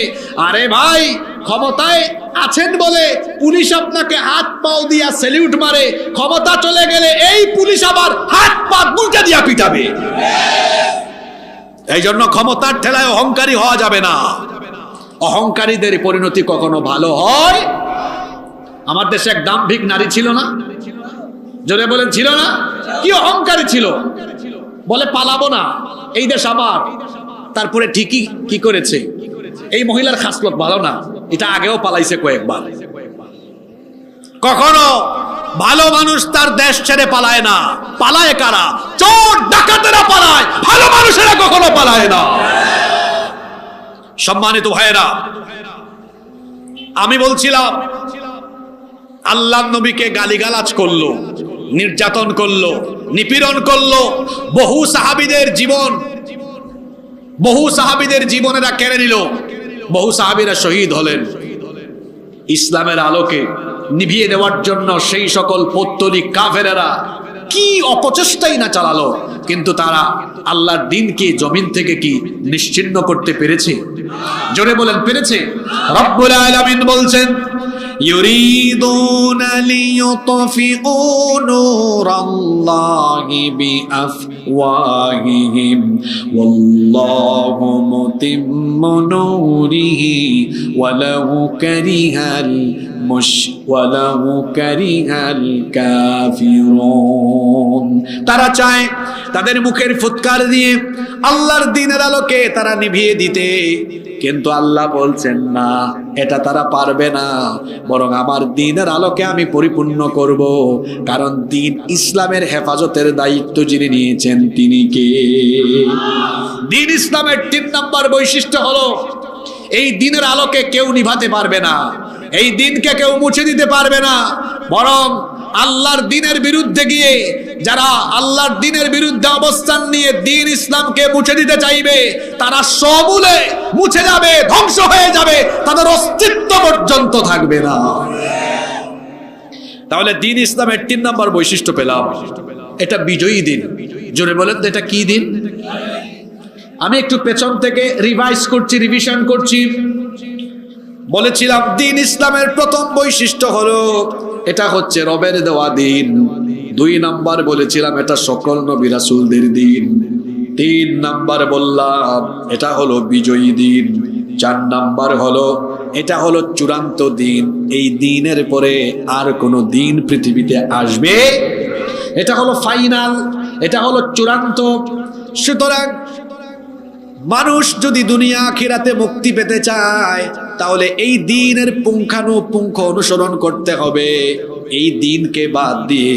আরে ভাই, ক্ষমতায় আছেন বলে পুলিশ আপনাকে হাত পাও দিয়া স্যালিউট মারে, ক্ষমতা চলে গেলে এই পুলিশ আবার হাত পা উল্টা দিয়া পিটাবে। এই জন্য ক্ষমতার ঠেলায় অহংকারী হওয়া যাবে না। অহংকারীদের পরিণতি কখনো ভালো হয়? আমার দেশে এক দাম্ভিক নারী ছিল না? জোরে বলেন, ছিল না? কি অহংকারী ছিল, বলে পালাবো না, এই দেশ আমার। তারপরে ঠিকই কি করেছে, এই মহিলার খাসলত ভালো না, এটা আগেও পালাইছে কয়েকবার। কখনো ভালো মানুষ তার দেশ ছেড়ে পালায় না। পালায় কারা? চোর ডাকাতেরা পালায়, ভালো মানুষেরা কখনো পালায় না। সম্মানিত ভাইয়েরা, আমি বলছিলাম আল্লাহর নবীকে গালিগালাজ করলো, নির্যাতন করলো, নিপীড়ন করলো, বহু সাহাবীদের জীবনেরা কেড়ে নিল, বহু সাহাবীরা শহীদ হলেন। ইসলামের আলোকে নিভিয়ে দেওয়ার জন্য সেই সকল পৌত্তলিক কাফেরেরা কি অপচেষ্টাই না চালালো, কিন্তু তারা আল্লাহর দ্বীনকে জমিন থেকে কি নিশ্চিহ্ন করতে পেরেছে? জোরে বলেন, পেরেছে? রব্বুল আলামিন বলছেন, ইউরিদুনা লিইউতফিউ নূরাল্লাহি বিআফওয়াহিহিম ওয়াল্লাহু মুতিম্মু নূরিহি ওয়ালাউ কারিহাল কাফিরুন। তারা চায় তাদের মুখের ফুৎকার দিয়ে আল্লাহর দ্বীনের আলোকে তারা নিভিয়ে দিতে, কিন্তু আল্লাহ বলছেন না, এটা তারা পারবে না, বরং আমার দ্বীনের আলোকে আমি পরিপূর্ণ করব। কারণ দ্বীন ইসলামের হেফাজতের দায়িত্ব যিনি নিয়েছেন তিনি কে? দ্বীন ইসলামের 3 নম্বর বৈশিষ্ট্য হলো, এই দ্বীনের আলোকে কেউ নিভাতে পারবে না, এই দ্বীনকে কেউ মুছে দিতে পারবে না, বরং আল্লাহর দ্বীনের বিরুদ্ধে গিয়ে যারা আল্লাহর দ্বীনের বিরুদ্ধে অবস্থান নিয়ে দ্বীন ইসলামকে মুছে দিতে চাইবে, তারা সমূলে মুছে যাবে, ধ্বংস হয়ে যাবে, তাদের অস্তিত্ব পর্যন্ত থাকবে না। তাহলে দ্বীন ইসলামের 3 নম্বর বৈশিষ্ট্য পেলাম, এটা বিজয়ী দিন। জোরে বলেন তো, এটা কি দিন? আমি একটু পেছন থেকে রিভিশন করছি। বলেছিলাম দ্বীন ইসলামের প্রথম বৈশিষ্ট্য হলো এটা হচ্ছে রবের দেওয়া দিন। 2 নাম্বার বলেছিলাম এটা সকল নবী রাসূলদের দিন। 3 নাম্বার বললাম এটা হলো বিজয়ী দিন। 4 নাম্বার হলো এটা হলো চূড়ান্ত দিন। এই দিনের পরে আর কোনো দিন পৃথিবীতে আসবে, এটা হলো ফাইনাল, এটা হলো চূড়ান্ত। সুতরাং মানুষ যদি দুনিয়া আখিরাতে মুক্তি পেতে চায়, তাহলে এই দ্বীনের পুঙ্খানুপুঙ্খ অনুসরণ করতে হবে। এই দ্বীনকে বাদ দিয়ে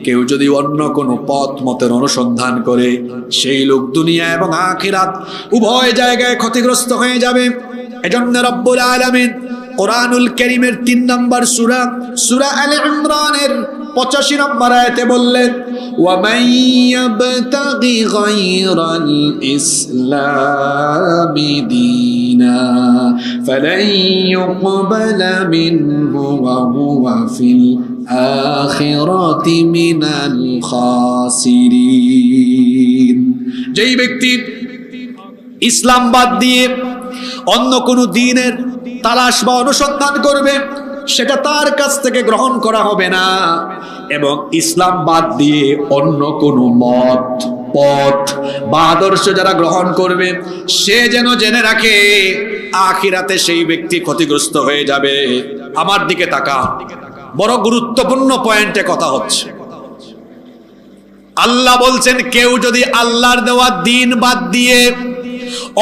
কেউ যদি অন্য কোনো পথ মতের অনুসন্ধান করে, সেই লোক দুনিয়া এবং আখিরাত উভয় জায়গায় ক্ষতিগ্রস্ত হয়ে যাবে। এজন্য রব্বুল আলামিন কোরআনুল কারীমের 3 নম্বর সূরা আলে ইমরানের 85 নম্বর আয়াতে বললেন, ওয়া মান ইয়াবতাগি গায়রাল ইসলামি দীনা ফালান ইউকবালা মিনহু ওয়া হুয়া ফিল আখিরাতি মিনাল খাসিরিন। যেই ব্যক্তি ইসলাম বাদ দিয়ে অন্য কোনো দ্বীনের তালাশ বা অনুসন্ধান করবে, সেটা তার কাছ থেকে গ্রহণ করা হবে না। এবং ইসলাম বাদ দিয়ে অন্য কোনো মত, পথ বা আদর্শ যারা গ্রহণ করবে, সে যেন জেনে রাখে আখিরাতে সেই ব্যক্তি ক্ষতিগ্রস্ত হয়ে যাবে। আমার দিকে তাকা, বড় গুরুত্বপূর্ণ পয়েন্টে কথা হচ্ছে। আল্লাহ বলছেন, কেউ যদি আল্লাহর দেওয়া দ্বীন বাদ দিয়ে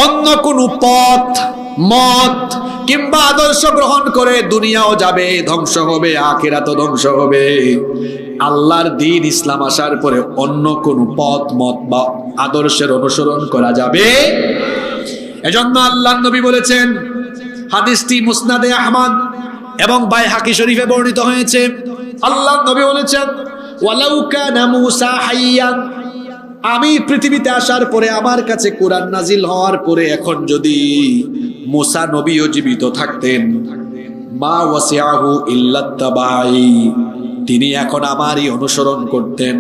অন্য কোনো পথ, মত কিংবা আদর্শ গ্রহণ করে, দুনিয়াও যাবে, ধ্বংস হবে, আখিরাতও ধ্বংস হবে। আল্লাহর দ্বীন ইসলাম আসার পরে অন্য কোনো পথ, মত বা আদর্শের অনুসরণ করা যাবে। এজন্য আল্লাহর নবী বলেছেন, হাদিসটি মুসনাদে আহমদ এবং বাইহাকি শরীফে বর্ণিত হয়েছে, আল্লাহর নবী বলেছেন, ওয়ালাউ কানা মূসা হাইয়ান, আমি পৃথিবীতে আসার পরে আমার কাছে কোরআন নাজিল হওয়ার পরে এখন যদি মূসা নবীও জীবিত থাকতেন, মা ওয়াসিআহু ইল্লাত্তাবাই, তিনি এখন আমারই অনুসরণ করতেন।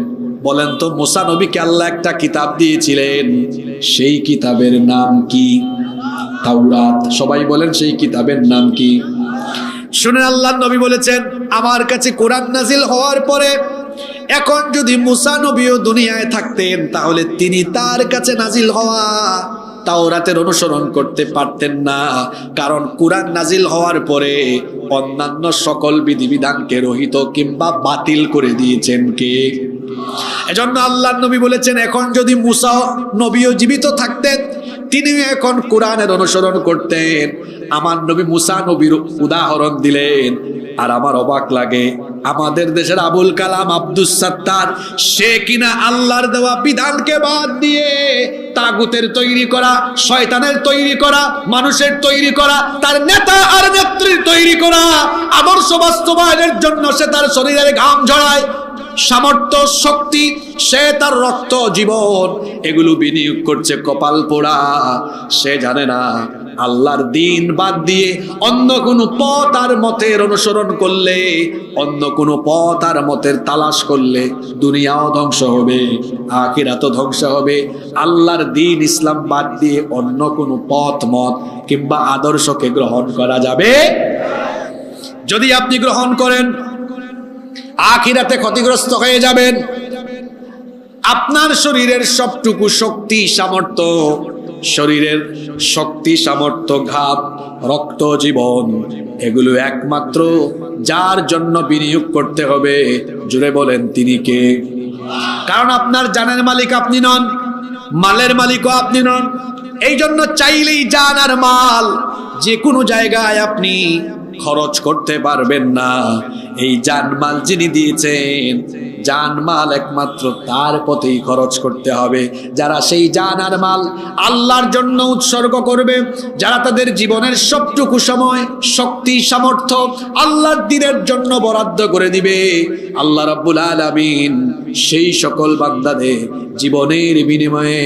বলেন তো, মূসা নবীকে আল্লাহ একটা কিতাব দিয়েছিলেন, সেই কিতাবের নাম কি? তাওরাত। সবাই বলেন সেই কিতাবের নাম কি? শুনে আল্লাহর নবী বলেছেন, আমার কাছে কোরআন নাজিল হওয়ার পরে এখন যদি মূসা নবীও দুনিয়ায় থাকতেন, তাহলে তিনি তার কাছে নাজিল হওয়া তাওরাতের অনুসরণ করতে পারতেন না। কারণ কোরআন নাজিল হওয়ার পরে অন্যান্য সকল বিধিবিধানকে রহিত কিংবা বাতিল করে দিয়েছেন কে? এজন্য আল্লাহর নবী বলেছেন, এখন যদি মূসা নবীও জীবিত থাকতেন, তিনি এখন কোরআনের অনুসরণ করতেন। আমার নবী মূসা নবীর উদাহরণ দিলেন। আর আমার অবাক লাগে, আমাদের দেশের আবুল কালাম আব্দুস সাত্তার, সে কিনা আল্লাহর দেওয়া বিধানকে বাদ দিয়ে তাগুতের তৈরি করা, শয়তানের তৈরি করা, মানুষের তৈরি করা, তার নেতা আর নেত্রীর তৈরি করা আদর্শ বাস্তবায়নের জন্য সে তার শরীরের ঘাম ঝরায়, সামর্থ্য, শক্তি, সে তার রক্ত, জীবন এগুলো বিনিয়োগ করছে। কপাল পোড়া, সে জানে না আল্লাহর দিন বাদ দিয়ে অন্য কোনো পথ আর মতের অনুসরণ করলে, অন্য কোনো পথ আর মতের তালাশ করলে দুনিয়াও ধ্বংস হবে, আখিরাতও ধ্বংস হবে। আল্লাহর দিন ইসলাম বাদ দিয়ে অন্য কোনো পথ মত কিংবা আদর্শকে গ্রহণ করা যাবে। যদি আপনি গ্রহণ করেন, আখিরাতে ক্ষতিগ্রস্ত হয়ে যাবেন। আপনার শরীরের সবটুকু শক্তি, সামর্থ্য, শরীরের শক্তি, সামর্থ্য, ঘাম, রক্ত, জীবন এগুলো একমাত্র যার জন্য বিনিয়োগ করতে হবে, জুড়ে বলেন তিনি কে? কারণ আপনার জানের মালিক আপনি নন, মালের মালিকও আপনি নন। এই জন্য চাইলেই জান আর মাল যে কোনো জায়গায় আপনি খরচ করতে পারবেন না। এই জানমাল যিনি দিয়েছেন, জানমাল একমাত্র তার পথেই খরচ করতে হবে। যারা সেই জান আর মাল আল্লাহর জন্য উৎসর্গ করবে, যারা তাদের জীবনের সবটুকু সময়, শক্তি, সামর্থ্য আল্লাহর দ্বীনের জন্য বরাদ্দ করে দিবে, আল্লাহ রাব্বুল আলামিন সেই সকল বান্দাদের জীবনের বিনিময়ে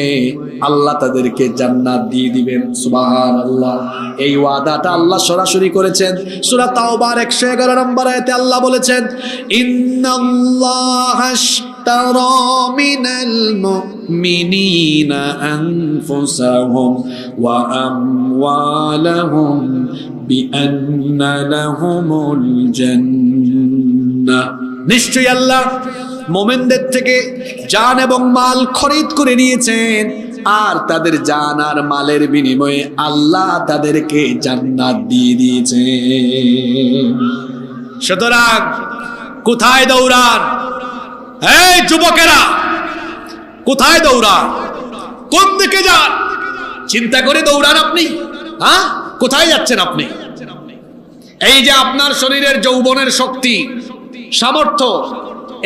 আল্লাহ তাদেরকে জান্নাত দিয়ে দিবেন। সুবহানাল্লাহ। এই ওয়াদাটা আল্লাহ সরাসরি করেছেন। সূরা তাওবার 111 নম্বর আয়াতে আল্লাহ বলেছেন, ইন্নাল্লাহা আশতারা মিনাল মুমিনিনা আনফুসাহুম ওয়া আমওয়ালাহুম বিআন্না লাহুমুল জান্নাহ। নিশ্চয়ই আল্লাহ মুমিনদের থেকে জান এবং মাল খরিদ করে নিয়েছেন, আর তাদের জান আর মালের বিনিময়ে আল্লাহ তাদেরকে জান্নাত দিয়ে দিয়েছেন। সুতরাং কোথায় দৌড়ান? এই যুবকেরা, কোথায় দৌড়ান? কোন দিকে যান? চিন্তা করে দৌড়ান আপনি। হ্যাঁ, কোথায় যাচ্ছেন আপনি? এই যে আপনার শরীরের যৌবনের শক্তি, সামর্থ্য,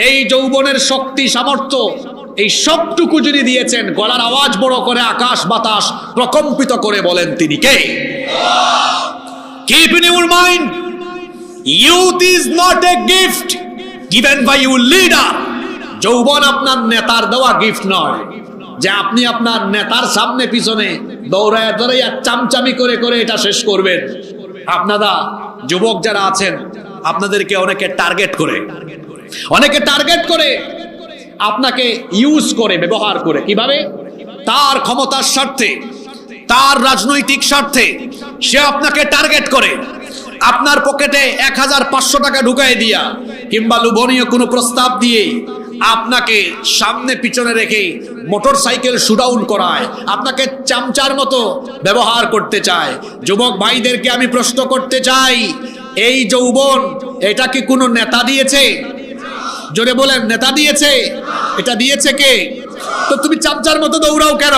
এই যৌবনের শক্তি, সামর্থ্য, এই সবটুকু যিনি দিয়েছেন, গলার আওয়াজ বড় করে আকাশ বাতাস প্রকম্পিত করে বলেন তিনি কে? Keep in your mind, youth is not a gift given by your leader. যৌবন আপনার নেতার দেওয়া গিফট নয় যে আপনি আপনার নেতার সামনে পিছনে দৌড়ায় দৌড়াইয়া চামচামি করে করে এটা শেষ করবেন। আপনারা যুবক যারা আছেন, আপনাদেরকে অনেকে টার্গেট করে, আপনাকে ইউজ করে, ব্যবহার করে। কিভাবে? তার ক্ষমতার স্বার্থে, তার রাজনৈতিক স্বার্থে সে আপনাকে টার্গেট করে। আপনার পকেটে 1500 টাকা ঢুকাই দিয়া কিংবা লোভনীয় কোনো প্রস্তাব দিয়ে আপনাকে সামনে পিছনে রেখে মোটর সাইকেল শুডাউন করায়, আপনাকে চামচার মতো ব্যবহার করতে চায়। যুবক ভাইদেরকে আমি প্রশ্ন করতে চাই, এই যৌবন এটা কি কোনো নেতা দিয়েছে? জোরে বলেন, নেতা দিয়েছে? এটা দিয়েছে কে? তো তুমি চামচার মতো দৌড়াও কেন?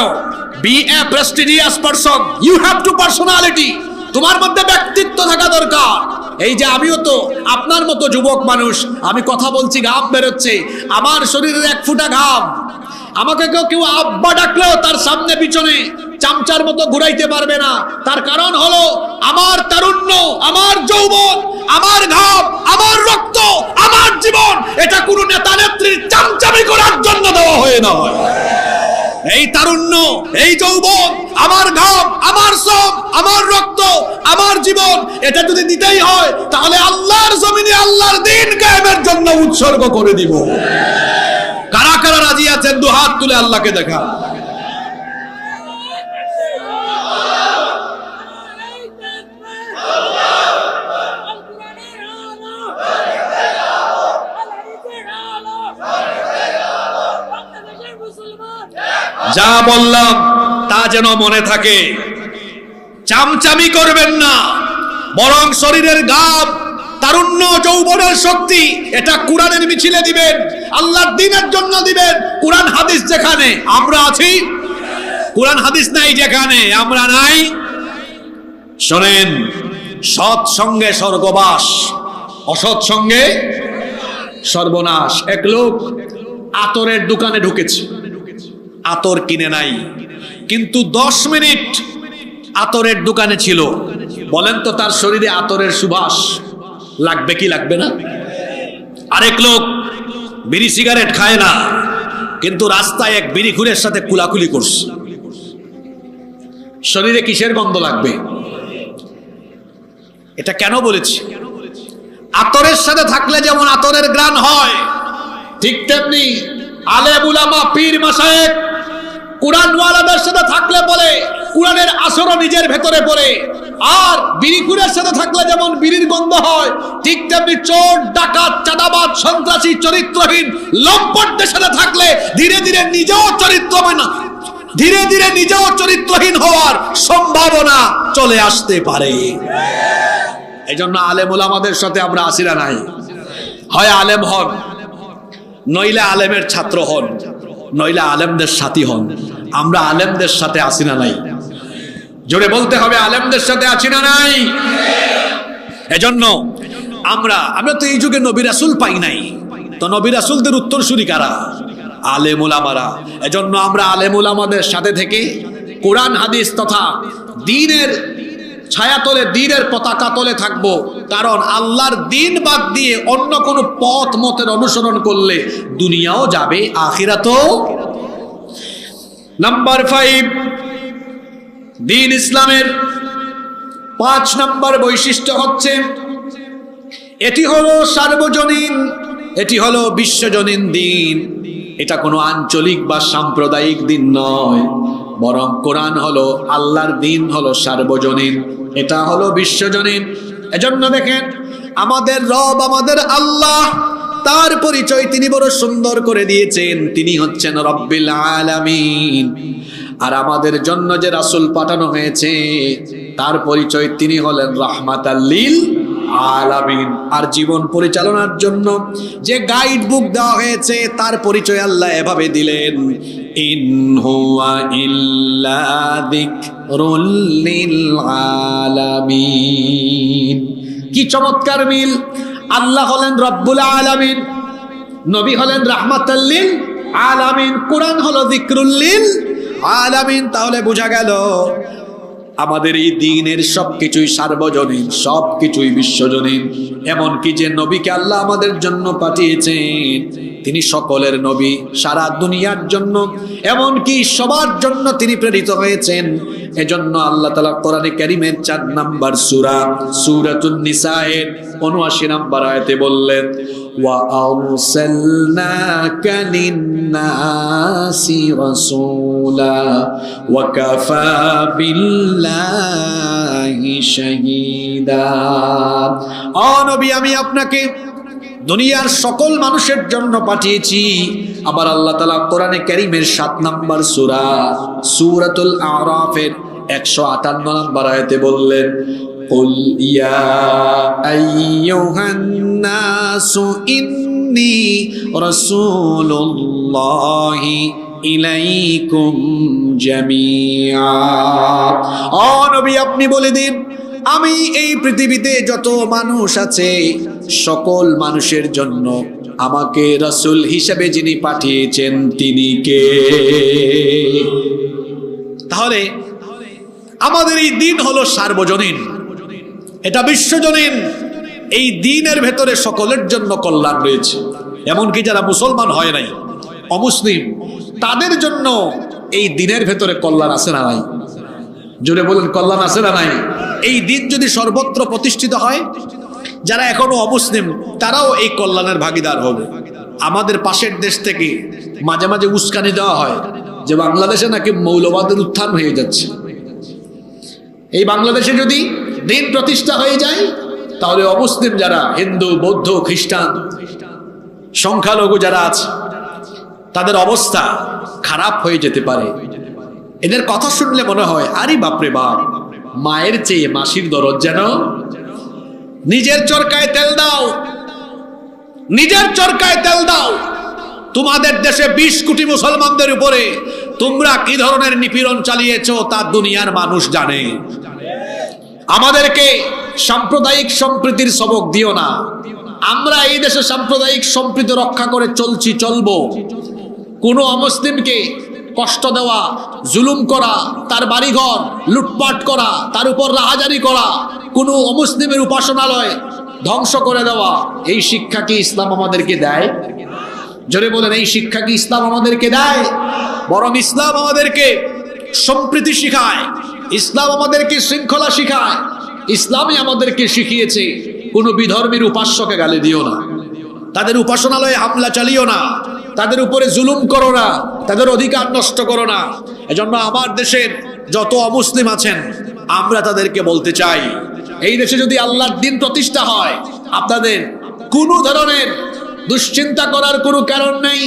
Be a prestigious person, you have to personality. তোমার মধ্যে ব্যক্তিত্ব থাকা দরকার। এই যে আমিও তো আপনার মতো যুবক মানুষ, আমি কথা বলছি, ঘাম বেরোচ্ছে, আমার শরীরের 1 ফোঁটা ঘাম আমাকে কেউ আব্বা ডাকলেও তার সামনে পিছনে চামচার মতো ঘুরাইতে পারবে না। তার কারণ হলো আমার তারুণ্য, আমার যৌবন, আমার ঘাম, আমার রক্ত, আমার জীবন, এটা কোনো নেতা নেত্রীর চামচামি করার জন্য দেওয়া হয় না। এই তারুণ্য, এই যৌবন, আমার ঘাম, আমার শ্রম, আমার রক্ত, আমার জীবন, এটা যদি দিতেই হয় তাহলে আল্লাহর জমিনে আল্লাহর দ্বীন কায়েমের জন্য উৎসর্গ করে দিব। কারা কারা রাজি আছেন দুহাত তুলে আল্লাহকে দেখা। যা বললাম তা যেন মনে থাকে, চামচামি করবেন না, বরং শরীরের গাব, তারুণ্য, যৌবনের শক্তি এটা কোরআনের মিছিলে দিবেন, আল্লাহর দ্বীনের জন্য দিবেন। কোরআন হাদিস যেখানে আমরা আছি, কোরআন হাদিস নাই যেখানে আমরা নাই। শোনেন, সৎ সঙ্গে স্বর্গবাস, অসৎ সঙ্গে সর্বনাশ। এক লোক আতরের দোকানে ঢুকেছে, আতর কিনে নাই, কিন্তু 10 মিনিট আতরের দোকানে ছিল। বলেন তো তার শরীরে আতরের সুবাস লাগবে কি লাগবে না? আরেক লোক বিড়ি সিগারেট খায় না, কিন্তু রাস্তায় এক বিড়িখুরের সাথে কুলাকুলি করছে, শরীরে কিসের গন্ধ লাগবে? এটা কেন বলেছি? আতরের সাথে থাকলে যেমন আতরের ঘ্রাণ হয়, ঠিক তেমনি আলেম উলামা, পীর মাশায়েখ, কুরআনওয়ালাদের সাথে থাকলে বলে কুরআনের আসর নিজের ভেতরে পড়ে। আর বিড়িখুরের সাথে থাকলে যেমন বিড়ির গন্ধ হয়, ঠিক তেমনি চোর, ডাকাত, চাঁদাবাজ, সন্ত্রাসী, চরিত্রহীন লম্পটদের সাথে থাকলে ধীরে ধীরে নিজেও চরিত্রহীন হওয়ার সম্ভাবনা চলে আসতে পারে। এই জন্য আলেম উলামাদের সাথে আমরা আসিরা নাই। হয় আলেম হন, নইলে আলেমের ছাত্র হন, নইলে আলেমদের সাথী হন। আমরা আলেমদের সাথে আসি না নাই? জোরে বলতে হবে, আলেমদের সাথে আছি না নাই? এজন্য আমরা তো এই যুগে নবী রাসূল পাই নাই, তো নবী রাসূলদের উত্তরসূরি কারা? আলেম উলামারা। এজন্য আমরা আলেম উলামাদের সাথে থেকে কোরআন হাদিস তথা দ্বীনের ছায়াতলে, দ্বীনের পতাকা তলে থাকবো। কারণ আল্লাহর দ্বীন বাদ দিয়ে অন্য কোন পথ মতের অনুসরণ করলে দুনিয়াও যাবে, আখিরাতও। নাম্বার 5, দ্বীন ইসলামের 5 নম্বর বৈশিষ্ট্য হচ্ছে এটি হলো সার্বজনীন, এটি হলো বিশ্বজনীন দ্বীন। এটা কোনো আঞ্চলিক বা সাম্প্রদায়িক দ্বীন নয়, বরং কোরআন হলো আল্লাহর দ্বীন, হলো সার্বজনীন, এটা হলো বিশ্বজনীন। এজন্য দেখেন, আমাদের রব, আমাদের আল্লাহ, তার পরিচয় তিনি বড় সুন্দর করে দিয়েছেন। তিনি হচ্ছেন রব্বিল আলামিন। আর আমাদের জন্য যে রাসূল পাঠানো হয়েছে তার পরিচয় তিনি হলেন রাহমাতাল লিল আলামিন। আর জীবন পরিচালনার জন্য যে গাইড বুক দেওয়া হয়েছে তার পরিচয় আল্লাহ এভাবে দিলেন, ইন হুয়া ইল্লা যিকরুল লিল আলামিন। কি চমৎকার মিল! আল্লাহ হলেন রব্বুল আলামিন, নবী হলেন রাহমাতাল লিল আলামিন, কোরআন হলো যিকরুল লিল আলামিন। তাহলে বোঝা গেল আমাদের এই দ্বীনের সবকিছুই সার্বজনীন, সবকিছুই বিশ্বজনীন। এমনকি যে নবীকে আল্লাহ আমাদের জন্য পাঠিয়েছেন তিনি সকলের নবী, সারা দুনিয়ার জন্য, এমনকি সবার জন্য তিনি প্রেরিত হয়েছেন। এজন্য আল্লাহ তাআলা কোরআনে কারীমের 4 নম্বর সূরা সূরাতুন নিসায়ের ৭৯ নম্বর আয়াতে বললেন, ওয়া আরসালনাকা লিন-নাসি রাসূলা ওয়া কাফা বিল্লাহি শাহীদা। ও নবী, আমি আপনাকে দুনিয়ার সকল মানুষের জন্য পাঠিয়েছি। আবার আল্লাহ তাআলা কোরআনে কারীমের 7 নম্বর সূরা সূরাতুল আরাফের 158 নম্বর আয়াতে বললেন, কুল ইয়া আইয়ুহান নাসু ইন্নী রাসূলুল্লাহি ইলাইকুম জামিআ। ও নবী, আপনি বলে দিন, আমি এই পৃথিবীতে যত মানুষ আছে সকল মানুষের জন্য আমাকে রাসূল হিসেবে যিনি পাঠিয়েছেন তিনি কে? তাহলে আমাদের এই দিন হলো সার্বজনীন, এটা বিশ্বজনীন। এই দিনের ভেতরে সকলের জন্য কল্যাণ রয়েছে। এমনকি যারা মুসলমান হয় নাই, অমুসলিম, তাদের জন্য এই দিনের ভেতরে কল্যাণ আছে না নাই? জোরে বলেন, কল্যাণ আছে না নাই? এই দিন যদি সর্বত্র প্রতিষ্ঠিত হয়, যারা এখনো অমুসলিম তারাও এই কল্যাণের ভাগীদার হবে। আমাদের পাশের দেশ থেকে মাঝে মাঝে উস্কানি দেওয়া হয় যে বাংলাদেশে নাকি মৌলবাদের উত্থান হয়ে যাচ্ছে। এই বাংলাদেশে যদি দিন প্রতিষ্ঠা হয়ে যায়, তাহলে অমুসলিম যারা হিন্দু, বৌদ্ধ, খ্রিস্টান, সংখ্যালঘু যারা আছে, তাদের অবস্থা খারাপ হয়ে যেতে পারে। এদের কথা শুনলে মনে হয়, আরে বাপরে বাপ, মায়ের চেয়ে মাসির দরদ যেন। নিজের চরকায় তেল দাও, নিজের চরকায় তেল দাও। তোমাদের দেশে 20 কোটি মুসলমানদের উপরে তোমরা কি ধরনের নিপীড়ন চালিয়েছো তা দুনিয়ার মানুষ জানে। আমাদেরকে সাম্প্রদায়িক সম্প্রীতির সবক দিও না। আমরা এই দেশে সাম্প্রদায়িক সম্প্রীতি রক্ষা করে চলছি, চলবো। কোনো অমুসলিমকে কষ্ট দেওয়া, জুলুম করা, তার বাড়িঘর লুটপাট করা, তার উপর রাহাজারি করা, কোনো অমুসলিমের উপাসনালয় ধ্বংস করে দেওয়া, এই শিক্ষা কি ইসলাম আমাদেরকে দেয়? জোরে বলেন, এই শিক্ষা কি ইসলাম আমাদেরকে দেয়? বরং ইসলাম আমাদেরকে সম্প্রীতি শিখায়, ইসলাম আমাদেরকে শৃঙ্খলা শিখায়। ইসলামই আমাদেরকে শিখিয়েছে কোনো বিধর্মীর উপাস্যকে গালি দিও না, তাদের উপাসনালয়ে হামলা চালিও না, তাদের উপরে জুলুম করো না, তাদের অধিকার নষ্ট করো না। এজন্য আমার দেশের যত অমুসলিম আছেন, আমরা তাদেরকে বলতে চাই, এই দেশে যদি আল্লাহর দ্বীন প্রতিষ্ঠা হয়, আপনাদের কোনো ধরনের দুশ্চিন্তা করার কোনো কারণ নেই।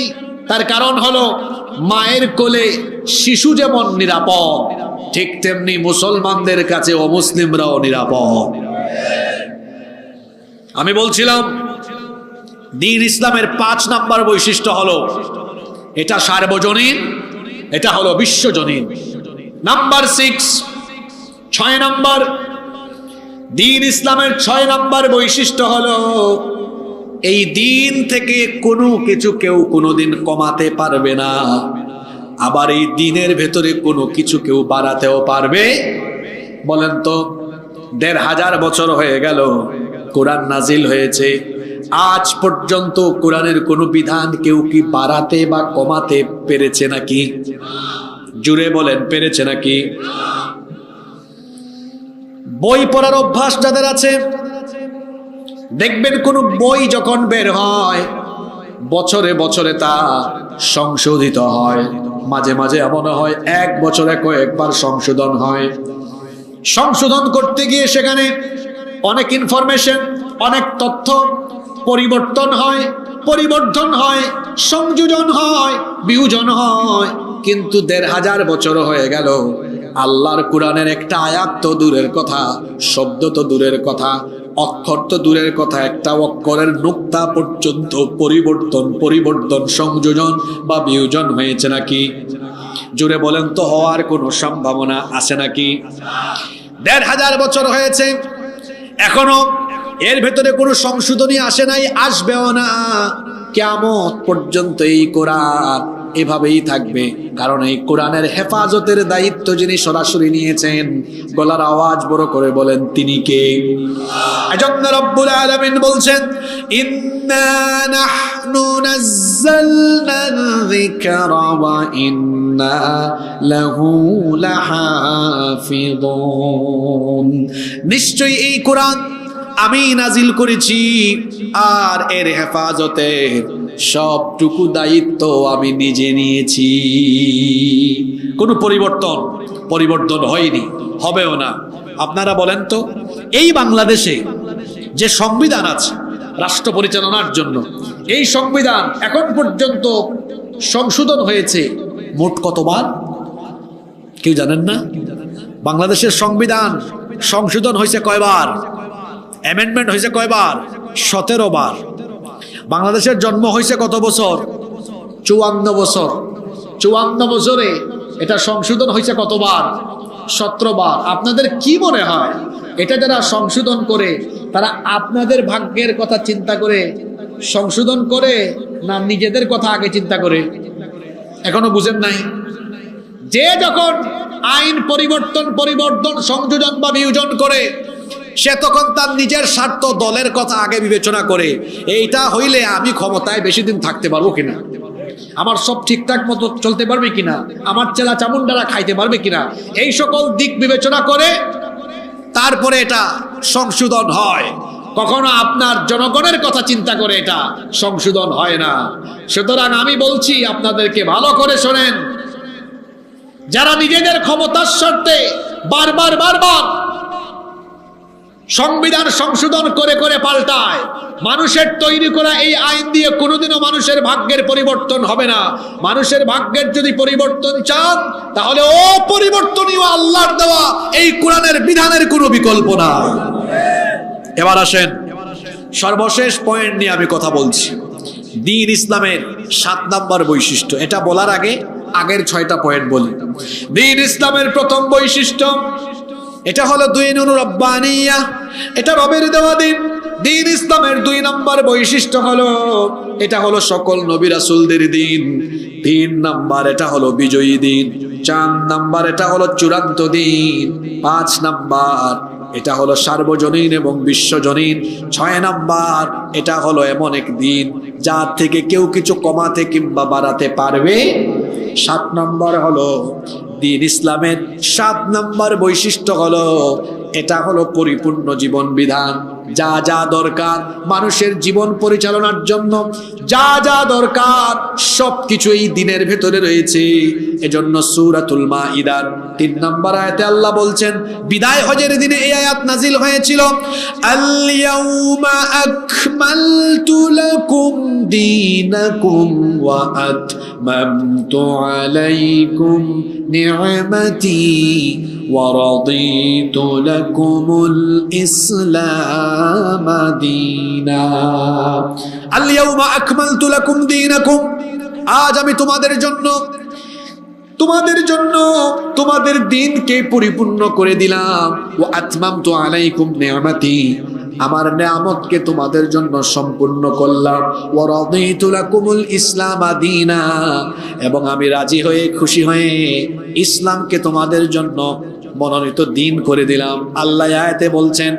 তার কারণ হলো, মায়ের কোলে শিশু যেমন নিরাপদ, ঠিক তেমনি মুসলমানদের কাছে অমুসলিমরাও নিরাপদ। আমি বলছিলাম, দ্বীন ইসলামের 5 নাম্বার বৈশিষ্ট্য হলো এটা সার্বজনীন, এটা হলো বিশ্বজনীন। নাম্বার 6 নাম্বার, দ্বীন ইসলামের 6 নাম্বার বৈশিষ্ট্য হলো এই দিন থেকে কোনো কিছু কেউ কোনোদিন কমাতে পারবে না, আবার এই দিনের ভেতরে কোনো কিছু কেউ বাড়াতেও পারবে। বলেন তো, 1500 বছর হয়ে গেল কোরআন নাজিল হয়েছে, আজ পর্যন্ত কোরআনের কোনো বিধান কেউ কি বাড়াতে বা কমাতে পেরেছে নাকি? জুড়ে বলেন, পেরেছে নাকি? বই পড়ার অভ্যাস যাদের আছে, দেখবেন কোন বই যখন বের হয়, বছরে বছরে তা সংশোধিত হয়। মাঝে মাঝে এমন হয় 1 বছরে কয়েকবার সংশোধন হয়। সংশোধন করতে গিয়ে সেখানে অনেক ইনফরমেশন, অনেক তথ্য পরিবর্তন হয়, পরিবর্ধন হয়, সংযোজন হয়, বিয়োজন হয়। কিন্তু 1500 বছর হয়ে গেল, আল্লাহর কোরআনের একটা আয়াত তো দূরের কথা, শব্দ তো দূরের কথা, অক্ষর তো দূরের কথা, একটা অক্ষরের নুক্তা পর্যন্ত পরিবর্তন, সংযোজন বা বিয়োজন হয়েছে নাকি? জুড়ে বলেন তো, হওয়ার কোনো সম্ভাবনা আছে নাকি? 1500 বছর হয়েছে, এখনো এর ভেতরে কোনো সংশোধনী আসে নাই, আসবেও না। কিয়ামত পর্যন্ত এই কোরআন এভাবেই থাকবে, কারণ এই কোরআনের হেফাজতের দায়িত্ব যিনি সরাসরি নিয়েছেন, গলার আওয়াজ বড় করে বলেন, তিনি কে? এজন্য রব্বুল আলামিন বলছেন, ইন্না নাহনু নাযালনা যিকরা ওয়া ইন্না লাহু লাহাফিযুন। নিশ্চয়ই এই কোরআন আমি নাজিল করেছি, আর এর হেফাজতের সবটুকু দায়িত্ব আমি নিজে নিয়েছি। কোনো পরিবর্তন হয়নি, হবেও না। আপনারা বলেন তো, এই বাংলাদেশে যে সংবিধান আছে রাষ্ট্র পরিচালনার জন্য, এই সংবিধান এখন পর্যন্ত সংশোধন হয়েছে মোট কতবার? কেউ জানেন না? বাংলাদেশের সংবিধান সংশোধন হয়েছে কয়বার? অ্যামেন্ডমেন্ট হয়েছে কয়বার? 17 বার। বাংলাদেশের জন্ম হয়েছে কত বছর? 54 বছর। 54 বছরে এটা সংশোধন হয়েছে কতবার? 17 বার। আপনাদের কি মনে হয়, এটা যারা সংশোধন করে তারা আপনাদের ভাগ্যের কথা চিন্তা করে সংশোধন করে না নিজেদের কথা আগে চিন্তা করে? এখনো বুঝেন নাই? যে যখন আইন পরিবর্তন সংযোজন বা বিয়োজন করে, সে তখন তার নিজের স্বার্থ, দলের কথা আগে বিবেচনা করে। এইটা হইলে আমি ক্ষমতায় বেশি দিন থাকতে পারবো কিনা, আমার সব ঠিকঠাক মতো চলতে পারবে কিনা, আমার চেলা চামুন্ডারা খাইতে পারবে কিনা, এই সকল দিক বিবেচনা করে তারপরে এটা সংশোধন হয়। কখনো আপনার জনগণের কথা চিন্তা করে এটা সংশোধন হয় না। সুতরাং আমি বলছি আপনাদেরকে, ভালো করে শোনেন, যারা নিজেদের ক্ষমতার স্বার্থে বারবার সংবিধান সংশোধন করে পাল্টায়, মানুষের তৈরি করা এই আইন দিয়ে কোনোদিনও মানুষের ভাগ্যের পরিবর্তন হবে না। মানুষের ভাগ্যের যদি পরিবর্তন চান, তাহলে অপরিবর্তনীয় আল্লাহর দেওয়া এই কোরআনের বিধানের কোনো বিকল্প না। এবার আসেন, সর্বশেষ পয়েন্ট নিয়ে আমি কথা বলছি। দ্বীন ইসলামের 7 নম্বর বৈশিষ্ট্য। এটা বলার আগে আগের 6টা পয়েন্ট বলি। দ্বীন ইসলামের প্রথম বৈশিষ্ট্য, এটা হলো দীনুর রব্বানিয়া, এটা রবের দেওয়া দিন। দ্বীন ইসলামের 2 নম্বর বৈশিষ্ট্য হলো, এটা হলো সকল নবী রাসূলদের দিন। 3 নম্বর, এটা হলো বিজয়ী দিন। 4 নম্বর, এটা হলো চূড়ান্ত দিন। 5 নম্বর, এটা হলো সার্বজনীন এবং বিশ্বজনীন। 6 নম্বর, এটা হলো এমন এক দিন যার থেকে কেউ কিছু কমাতে কিংবা বাড়াতে পারবে। 7 নম্বর হলো দ্বীন ইসলামের 7 নম্বর বৈশিষ্ট্য হলো, এটা হলো পরিপূর্ণ জীবন বিধান। যা যা দরকার মানুষের জীবন পরিচালনার জন্য, যা যা দরকার সবকিছু এই দিনের ভেতরে রয়েছে। এজন্য সূরাতুল মাইদার 3 নম্বর আয়াতে আল্লাহ বলছেন, বিদায় হজের দিনে এই আয়াত নাজিল হয়েছিল, আল ইয়াউমা আকমালতু লাকুম দীনাকুম ওয়া আতমামতু আলাইকুম নি'মাতি ওয়া রাদিতু লাকুমুল ইসলাম দীনা। আল ইয়াউমা আকমালতু লাকুম দীনাকুম, আজ আমি তোমাদের জন্য তোমাদের দিনকে পরিপূর্ণ করে দিলাম। ওয়া আতমামতু আলাইকুম নি'মাতি, আমার নিয়ামতকে তোমাদের জন্য সম্পূর্ণ করলাম। ওয়া রাদিতু লাকুমুল ইসলাম দীনা, এবং আমি রাজি হয়ে খুশি হয়ে ইসলামকে তোমাদের জন্য মনোনীত দিন করে দিলাম। আল্লাহ আয়াতে বলছেন,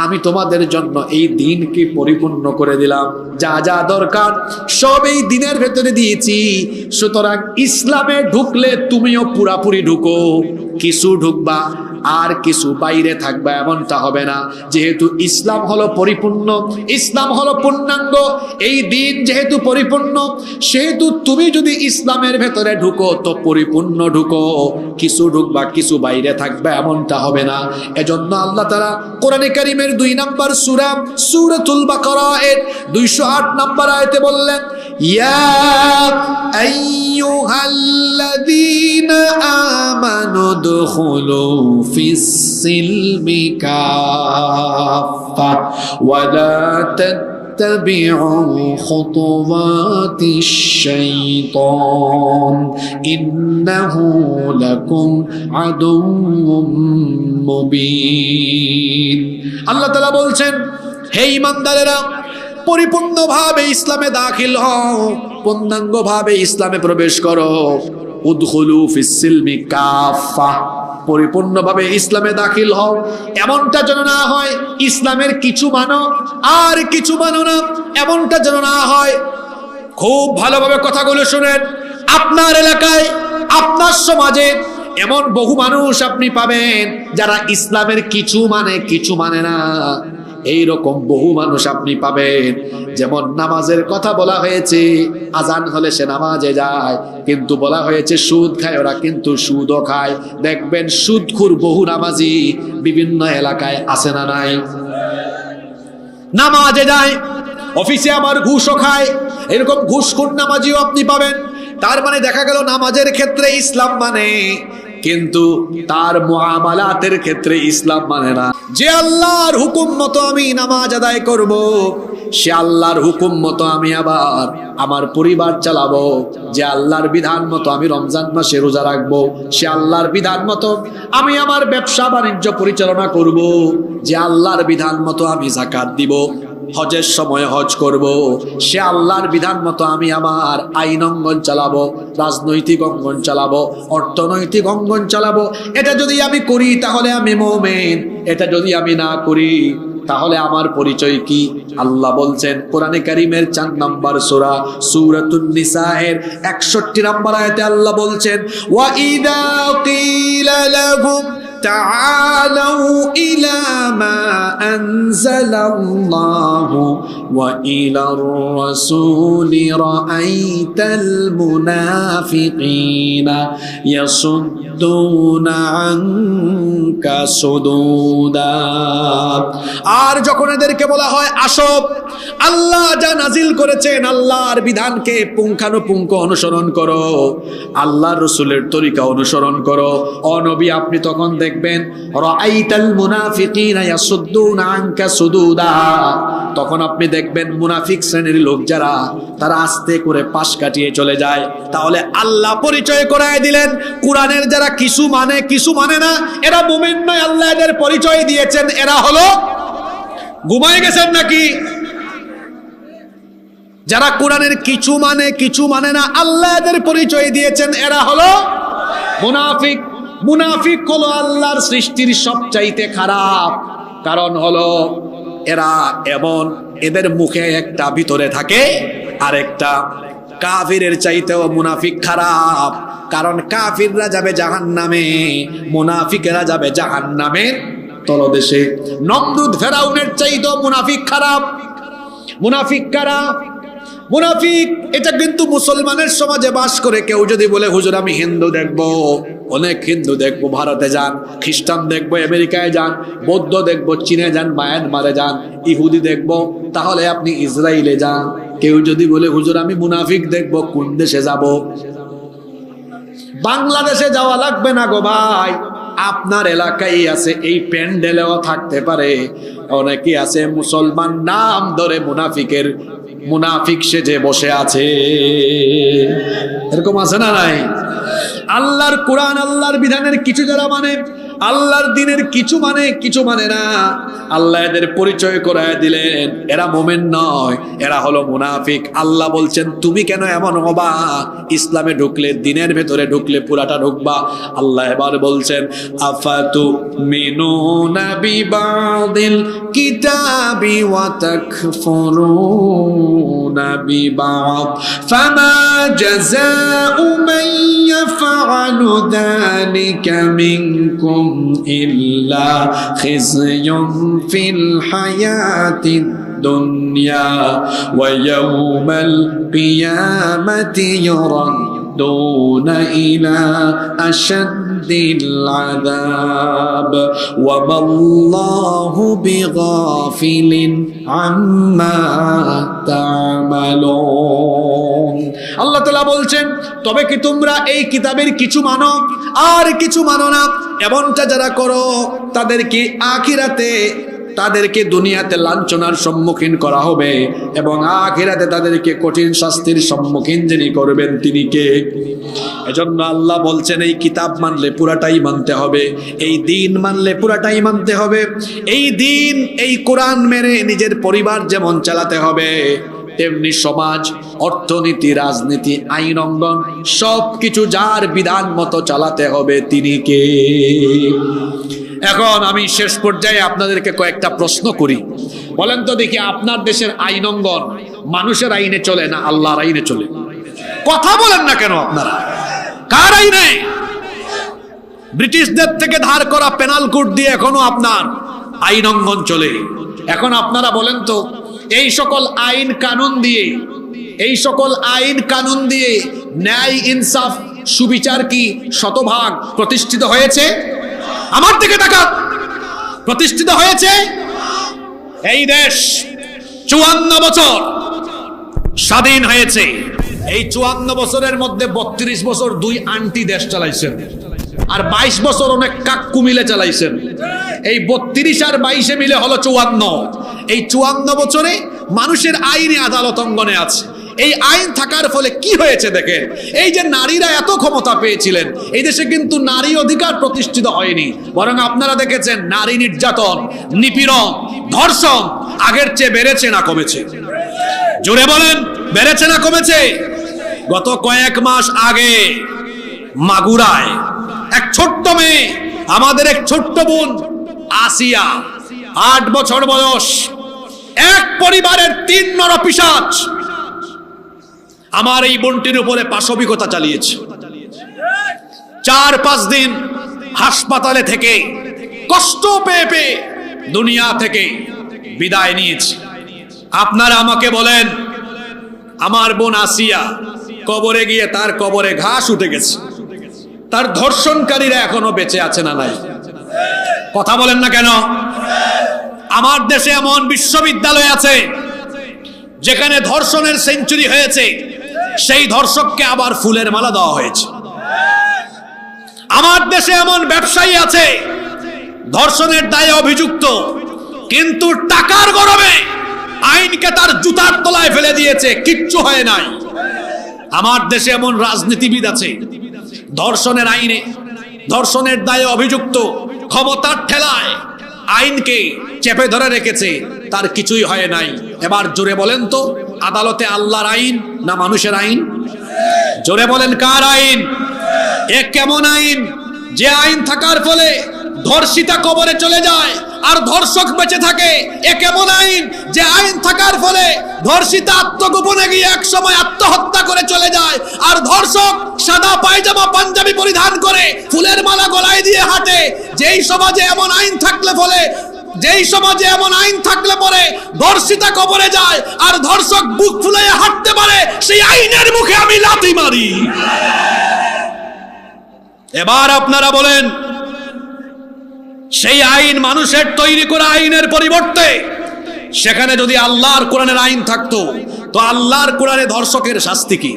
আমি তোমাদের জন্য এই দিনকে পরিপূর্ণ করে দিলাম, যা যা দরকার সব এই দিনের ভেতরে দিয়েছি। সুতরাং ইসলামে ঢুকলে তুমিও পুরাপুরি ঢুকো, কিছু ঢুকবা আর কিছু বাইরে থাকবা এমনটা হবে না। যেহেতু ইসলাম হলো পরিপূর্ণ, ইসলাম হলো পূর্ণাঙ্গ, এই দিন যেহেতু পরিপূর্ণ, সেহেতু তুমি যদি ইসলামের ভেতরে ঢুকো তো পরিপূর্ণ ঢুকো, কিছু ঢুকবা কিছু বাইরে থাকবে এমনটা হবে না। এজন্য আল্লাহ তাআলা কোরআনে কারীমের 2 নম্বর সূরা সূরাতুল বাকারা এর 208 নম্বর আয়াতে বললেন, ইয়া আইয়ুহাল্লাযীনা আমানু দুখুলু ফিস সিলমি কাফা ওয়া লা তাত্তাবিউ খুতুওয়াতিশ শাইতান ইন্নাহু লাকুম আদুউম মুবিন। আল্লাহ তাআলা বলছেন, হে ঈমানদারেরা, পরিপূর্ণভাবে ইসলামে দাখিল হও, পূর্ণাঙ্গভাবে ইসলামে প্রবেশ করো। উদখুলু ফিস সিলমি কাফা, পরিপূর্ণভাবে ইসলামে দাখিল হও। এমনটা যেন না হয় ইসলামের কিছু মানো আর কিছু মানো না, এমনটা যেন না হয়। খুব ভালোভাবে কথাগুলো শুনেন। আপনার এলাকায়, আপনার সমাজে এমন বহু মানুষ আপনি পাবেন যারা ইসলামের কিছু মানে কিছু মানে না। এইরকম বহু মানুষ আপনি পাবেন। যেমন নামাজের কথা বলা হয়েছে, আজান হলে সে নামাজে যায়, কিন্তু বলা হয়েছে সুদ খায়, ওরা কিন্তু সুদও খায়। দেখবেন সুদখোর বহু নামাজি বিভিন্ন এলাকায় আছে না নাই? নামাজে যায়, অফিসে আবার ঘুষও খায়, এরকম ঘুষখোর নামাজিও আপনি পাবেন। তার মানে দেখা গেল নামাজের ক্ষেত্রে ইসলাম মানে, কিন্তু তার মুআমালাতের ক্ষেত্রে ইসলাম মানে না। যে আল্লাহর হুকুম মতো আমি নামাজ আদায় করব, সে আল্লাহর হুকুম মতো আমি আবার আমার পরিবার চালাবো। যে আল্লাহর বিধান মতো আমি রমজান মাসে রোজা রাখবো, সে আল্লাহর বিধান মতো আমি আমার ব্যবসা বাণিজ্য পরিচালনা করব। যে আল্লাহর বিধান মতো আমি যাকাত দিব, হজের সময় হজ করব, সে আল্লাহর বিধান মতো আমি আমার আইন অঙ্গন চালাবো, রাজনৈতিক অঙ্গন চালাবো, অর্থনৈতিক অঙ্গন চালাবো। এটা যদি আমি করি তাহলে আমি মুমিন, এটা যদি আমি না করি তাহলে আমার পরিচয় কি? আল্লাহ বলছেন কোরআনে কারীমের 4 নম্বর সূরা সূরাতুন নিসা এর 61 নম্বর আয়াতে আল্লাহ বলছেন, ওয়া ইযা কিলা লাহুম তাআলাউ ইলা মা আনজালাল্লাহু ওয়া ইলার রাসূলি রাআইতাল মুনাফিকিনা ইয়াসুদ্দুনা আনকা সুদুদা। আর যখন এদেরকে বলা হয় আসো, আল্লাহ যা নাজিল করেছেন আল্লাহর বিধানকে পুঙ্খানুপুঙ্খ অনুসরণ করো, আল্লাহর রাসূলের তরিকা অনুসরণ করো, ও নবী আপনি তখন দেখবেন রাআইতাল মুনাফিকিনা ইয়াসুদ্দুনা আনকা সুদুদা, তখন আপনি দেখবেন মুনাফিক শ্রেণীর লোক যারা, তারা আস্তে করে পাশ কাটিয়ে চলে যায়। তাহলে আল্লাহ পরিচয় করায় দিলেন কোরআনের যারা কিছু মানে কিছু মানে না, এরা মুমিন নয়। আল্লাহ এদের পরিচয় দিয়েছেন এরা হলো, ঘুমায় গেছেন নাকি? যারা কোরআনের কিছু মানে কিছু মানে না, আল্লাহ এদের পরিচয় দিয়েছেন এরা হলো মুনাফিক। মুনাফিক হলো আল্লাহর সৃষ্টির সবচাইতে খারাপ, কারণ হলো এরা এমন, এদের মুখে একটা ভিতরে থাকে আরেকটা। কাফিরের চাইতেও মুনাফিক খারাপ, কারণ কাফিররা যাবে জাহান্নামে, মুনাফিকেরা যাবে জাহান্নামের তলদেশে। নমরুদ ফেরাউনের চাইতেও মুনাফিক খারাপ। মুনাফিক কারা? মুনাফিক এটা কিন্তু মুসলমানের সমাজে বাস করে কেউ যদি বলে হুজুর আমি হিন্দু দেখবো, অনেক হিন্দু দেখবো ভারতে যান, খ্রিস্টান দেখবো আমেরিকায় যান, বৌদ্ধ দেখবো চীনে যান, মায়ানমারে যান, ইহুদি দেখবো, তাহলে আপনি ইসরায়েলে যান। কেউ যদি বলে হুজুর আমি মুনাফিক দেখবো, কোন দেশে যাব? বাংলাদেশে যাওয়া লাগবে না গো ভাই, আপনার এলাকায় আছে, এই প্যান্ডেলেও থাকতে পারে অনেকে আছে মুসলমান নাম ধরে মুনাফিকের মুনাফিক সেজে বসে আছে, এরকম আছে না নাই? আল্লাহর কোরআন আল্লাহর বিধানের কিছু যারা মানে, আল্লাহর দিনের কিছু মানে কিছু মানে না, আল্লাহ এদের পরিচয় করায় দিলেন এরা মুমিন নয়, এরা হলো মুনাফিক। আল্লাহ বলছেন তুমি কেন এমন হবা? ইসলামে ঢুকলে, দিনের ভেতরে ঢুকলে পুরাটা ঢুকবা। আল্লাহ এবার বলছেন আফাতু মিনুনা বিবাদিল কিতাবি ওয়া তাকফুরুনা বিবাদ ফামা জাযাউ মান ইয়াফআলু যালিকা মিনকুম ইল্লা খিzyun ফিল হায়াতিদ দুনিয়া ওয়া ইয়াওমাল কিয়ামাতি ইউরাদ্দুনা ইলা আশাদ্দিল আযাব ওয়া মাল্লাহু বিগাফিলিন আম্মা তা'মালুন। আল্লাহ তাআলা বলছেন তবে কি তোমরা এই কিতাবের কিছু মানো আর কিছু মানো না? এমনটা যারা করো তাদেরকে আখিরাতে, তাদেরকে দুনিয়াতে লাঞ্ছনার সম্মুখীন করা হবে এবং আখিরাতে তাদেরকে কঠিন শাস্তির সম্মুখীন যিনি করবেন তিনি কে? এজন্য আল্লাহ বলছেন এই কিতাব মানলে পুরাটাই মানতে হবে, এই দিন মানলে পুরাটাই মানতে হবে। এই দিন, এই কোরআন মেনে নিজের পরিবার যেমন চালাতে হবে, তেমনি সমাজ, অর্থনীতি, রাজনীতি, আইন অঙ্গন সবকিছু যার বিধান মতো চালাতে হবে তিনি কে? এখন আমি শেষ পর্যায়ে আপনাদেরকে কয়েকটা প্রশ্ন করি। বলেন তো দেখি, আপনার দেশের আইন অঙ্গন মানুষের আইনে চলে না আল্লাহর আইনে চলে? কথা বলেন না কেন আপনারা? কার আইনে? ব্রিটিশদের থেকে ধার করা পেনাল কোড দিয়ে এখনো আপনার আইন অঙ্গন চলে। এখন আপনারা বলেন তো, এই সকল আইন কানুন দিয়ে, এই সকল আইন কানুন দিয়ে ন্যায়, ইনসাফ, সুবিচার কি শতভাগ প্রতিষ্ঠিত হয়েছে? আমার দিকে তাকান, প্রতিষ্ঠিত হয়েছে? এই দেশ 54 বছর স্বাধীন হয়েছে। এই 54 বছরের মধ্যে 32 বছর দুই আন্টি দেশ চালাইছেন, আর 22 বছর অনেক কাক্কু মিলে চালাইছেন। এই 32 আর 22 মিলে হলো 54। এই 54 বছরে মানুষের আইনি আদালত অঙ্গনে আছে। এই আইন থাকার ফলে কি হয়েছে দেখেন, এই যে নারীরা এত ক্ষমতা পেয়েছিলেন, এই দেশে কিন্তু নারী অধিকার প্রতিষ্ঠিত হয়নি, বরং আপনারা দেখেছেন নারী নির্যাতন, নিপীড়ন, ধর্ষণ আগের চেয়ে বেড়েছে না কমেছে? জোরে বলেন, বেড়েছে না কমেছে? গত কয়েক মাস আগে মাগুরায় এক ছোট্ট মেয়ে, আমাদের এক ছোট্ট বোন আসিয়া, 8 বছর বয়স, এক পরিবারের 3 নরপিশাচ আমার এই বোনটির উপরে পাশবিকতা চালিয়েছে। 4-5 দিন হাসপাতালে থেকে কষ্ট পেয়ে পেয়ে দুনিয়া থেকে বিদায় নিয়েছে। আপনারা আমাকে বলেন, আমার বোন আসিয়া কবরে গিয়ে তার কবরে ঘাস উঠে গেছে, তার ধর্ষণকারীরা এখনো বেঁচে আছে না নাই? কথা বলেন না কেন? আমার দেশে এমন বিশ্ববিদ্যালয় আছে যেখানে ধর্ষণের সেঞ্চুরি হয়েছে, সেই ধর্ষককে আবার ফুলের মালা দেওয়া হয়েছে। আমার দেশে এমন ব্যবসায়ী আছে ধর্ষণের দায়ে অভিযুক্ত, কিন্তু টাকার গরমে আইনকে তার জুতার তলায় ফেলে দিয়েছে, কিচ্ছু হয় নাই। আমার দেশে এমন রাজনীতিবিদ আছে ধর্ষণের আইনে, ধর্ষণের দায়ে অভিযুক্ত, ক্ষমতার ঠেলায় আইনকে চেপে ধরে রেখেছে, তার কিছুই হয় নাই। এবার জোরে বলেন তো, আদালতে আল্লাহর আইন না মানুষের আইন? জোরে বলেন, কার আইন? এ কেমন আইন যে আইন থাকার ফলে ধর্ষিতা কবরে চলে যায় আর ধর্ষক বেঁচে থাকে? এ কেমন আইন যে আইন থাকার ফলে ধর্ষিতা আত্মগোপনে গিয়ে এক সময় আত্মহত্যা করে চলে যায় আর ধর্ষক সাদা পায়জামা পাঞ্জাবি পরিধান করে ফুলের মালা গলায় দিয়ে হাঁটে? যেই সমাজে এমন আইন থাকলে পরে ধর্ষিতা কবরে যায় আর ধর্ষক বুক ফুলিয়ে হাঁটতে পারে, সেই আইনের মুখে আমি লাথি মারি। এবার আপনারা বলেন, সেই আইন মানুষের তৈরি করা আইনের পরিবর্তে সেখানে যদি আল্লাহর কোরআনের আইন থাকতো, তো আল্লাহর কোরআনে ধর্ষকের শাস্তি কি?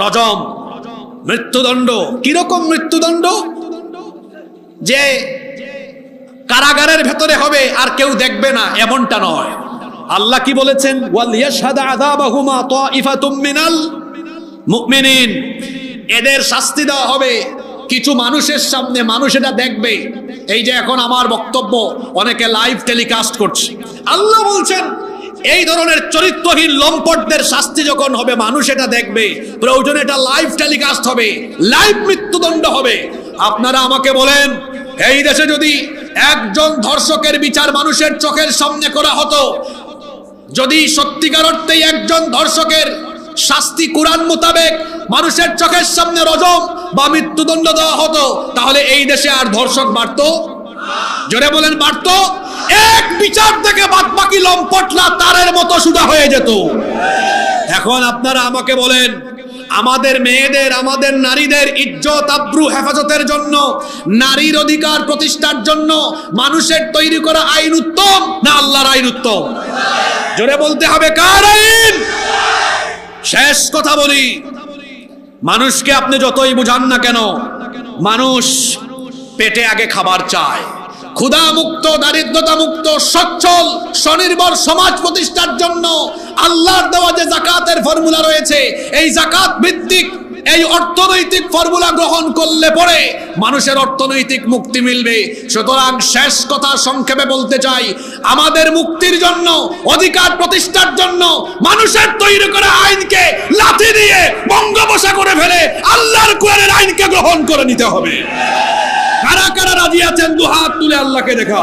রজম, মৃত্যুদণ্ড। কিরকম মৃত্যুদণ্ড? যে কারাগারের ভেতরে হবে আর কেউ দেখবে না, এমনটা নয়। আল্লাহ কি বলেছেন? ওয়ালিয়াশহাদ আযাবাহুমা তাইফাতুম মিনাল মুমিনিন। এদের শাস্তি দেওয়া হবে কিছু মানুষের সামনে, মানুষ এটা দেখবে। এই যে এখন আমার বক্তব্য অনেকে লাইভ টেলিকাস্ট করছে, আল্লাহ বলছেন এই ধরনের চরিত্রহীন লম্পটদের শাস্তি যখন হবে, মানুষ এটা দেখবে, প্রয়োজনে এটা লাইভ টেলিকাস্ট হবে, লাইভ মৃত্যুদণ্ড হবে। আপনারা আমাকে বলেন, এই দেশে যদি একজন ধর্ষকের বিচার মানুষের চোখের সামনে করা হতো, যদি সত্যিকার অর্থেই একজন ধর্ষকের শাস্তি কোরআন মোতাবেক মানুষের চোখের সামনে রজম বা মৃত্যুদণ্ড দেওয়া হতো, তাহলে এই দেশে আর ধর্ষক বাড়তো? জোরে বলেন, বাড়তো? এক বিচার থেকে বাদবাকি লম্পটরা তারের মতো সুদা হয়ে যেত। এখন আপনারা আমাকে বলেন, আমাদের মেয়েদের, আমাদের নারীদের ইজ্জত আব্রু হেফাজতের জন্য, নারীর অধিকার প্রতিষ্ঠার জন্য মানুষের তৈরি করা আইন উত্তম না আল্লাহর আইন উত্তম? জোরে বলতে হবে, কার আইন? শেষ কথা বলি, মানুষকে আপনি যতই বুঝান না কেন, মানুষ পেটে আগে খাবার চায়। ক্ষুধা মুক্ত, দারিদ্রতা মুক্ত, সচ্ছল স্বনির্ভর সমাজ প্রতিষ্ঠার জন্য আল্লাহর দেওয়া যে যাকাতের ফর্মুলা রয়েছে, এই যাকাত ভিত্তিক এই অর্থনৈতিক ফর্মুলা গ্রহণ করলে পরে মানুষের অর্থনৈতিক মুক্তি মিলবে। সুতরাং শেষ কথা সংক্ষেপে বলতে চাই, আমাদের মুক্তির জন্য, অধিকার প্রতিষ্ঠার জন্য মানুষের তৈরি করা আইনকে লাথি দিয়ে বঙ্গোপসাগরে করে ফেলে আল্লাহর কোরআনের আইনকে গ্রহণ করে নিতে হবে। কারা কারা রাজি আছেন? দুহাত তুলে আল্লাহকে দেখা।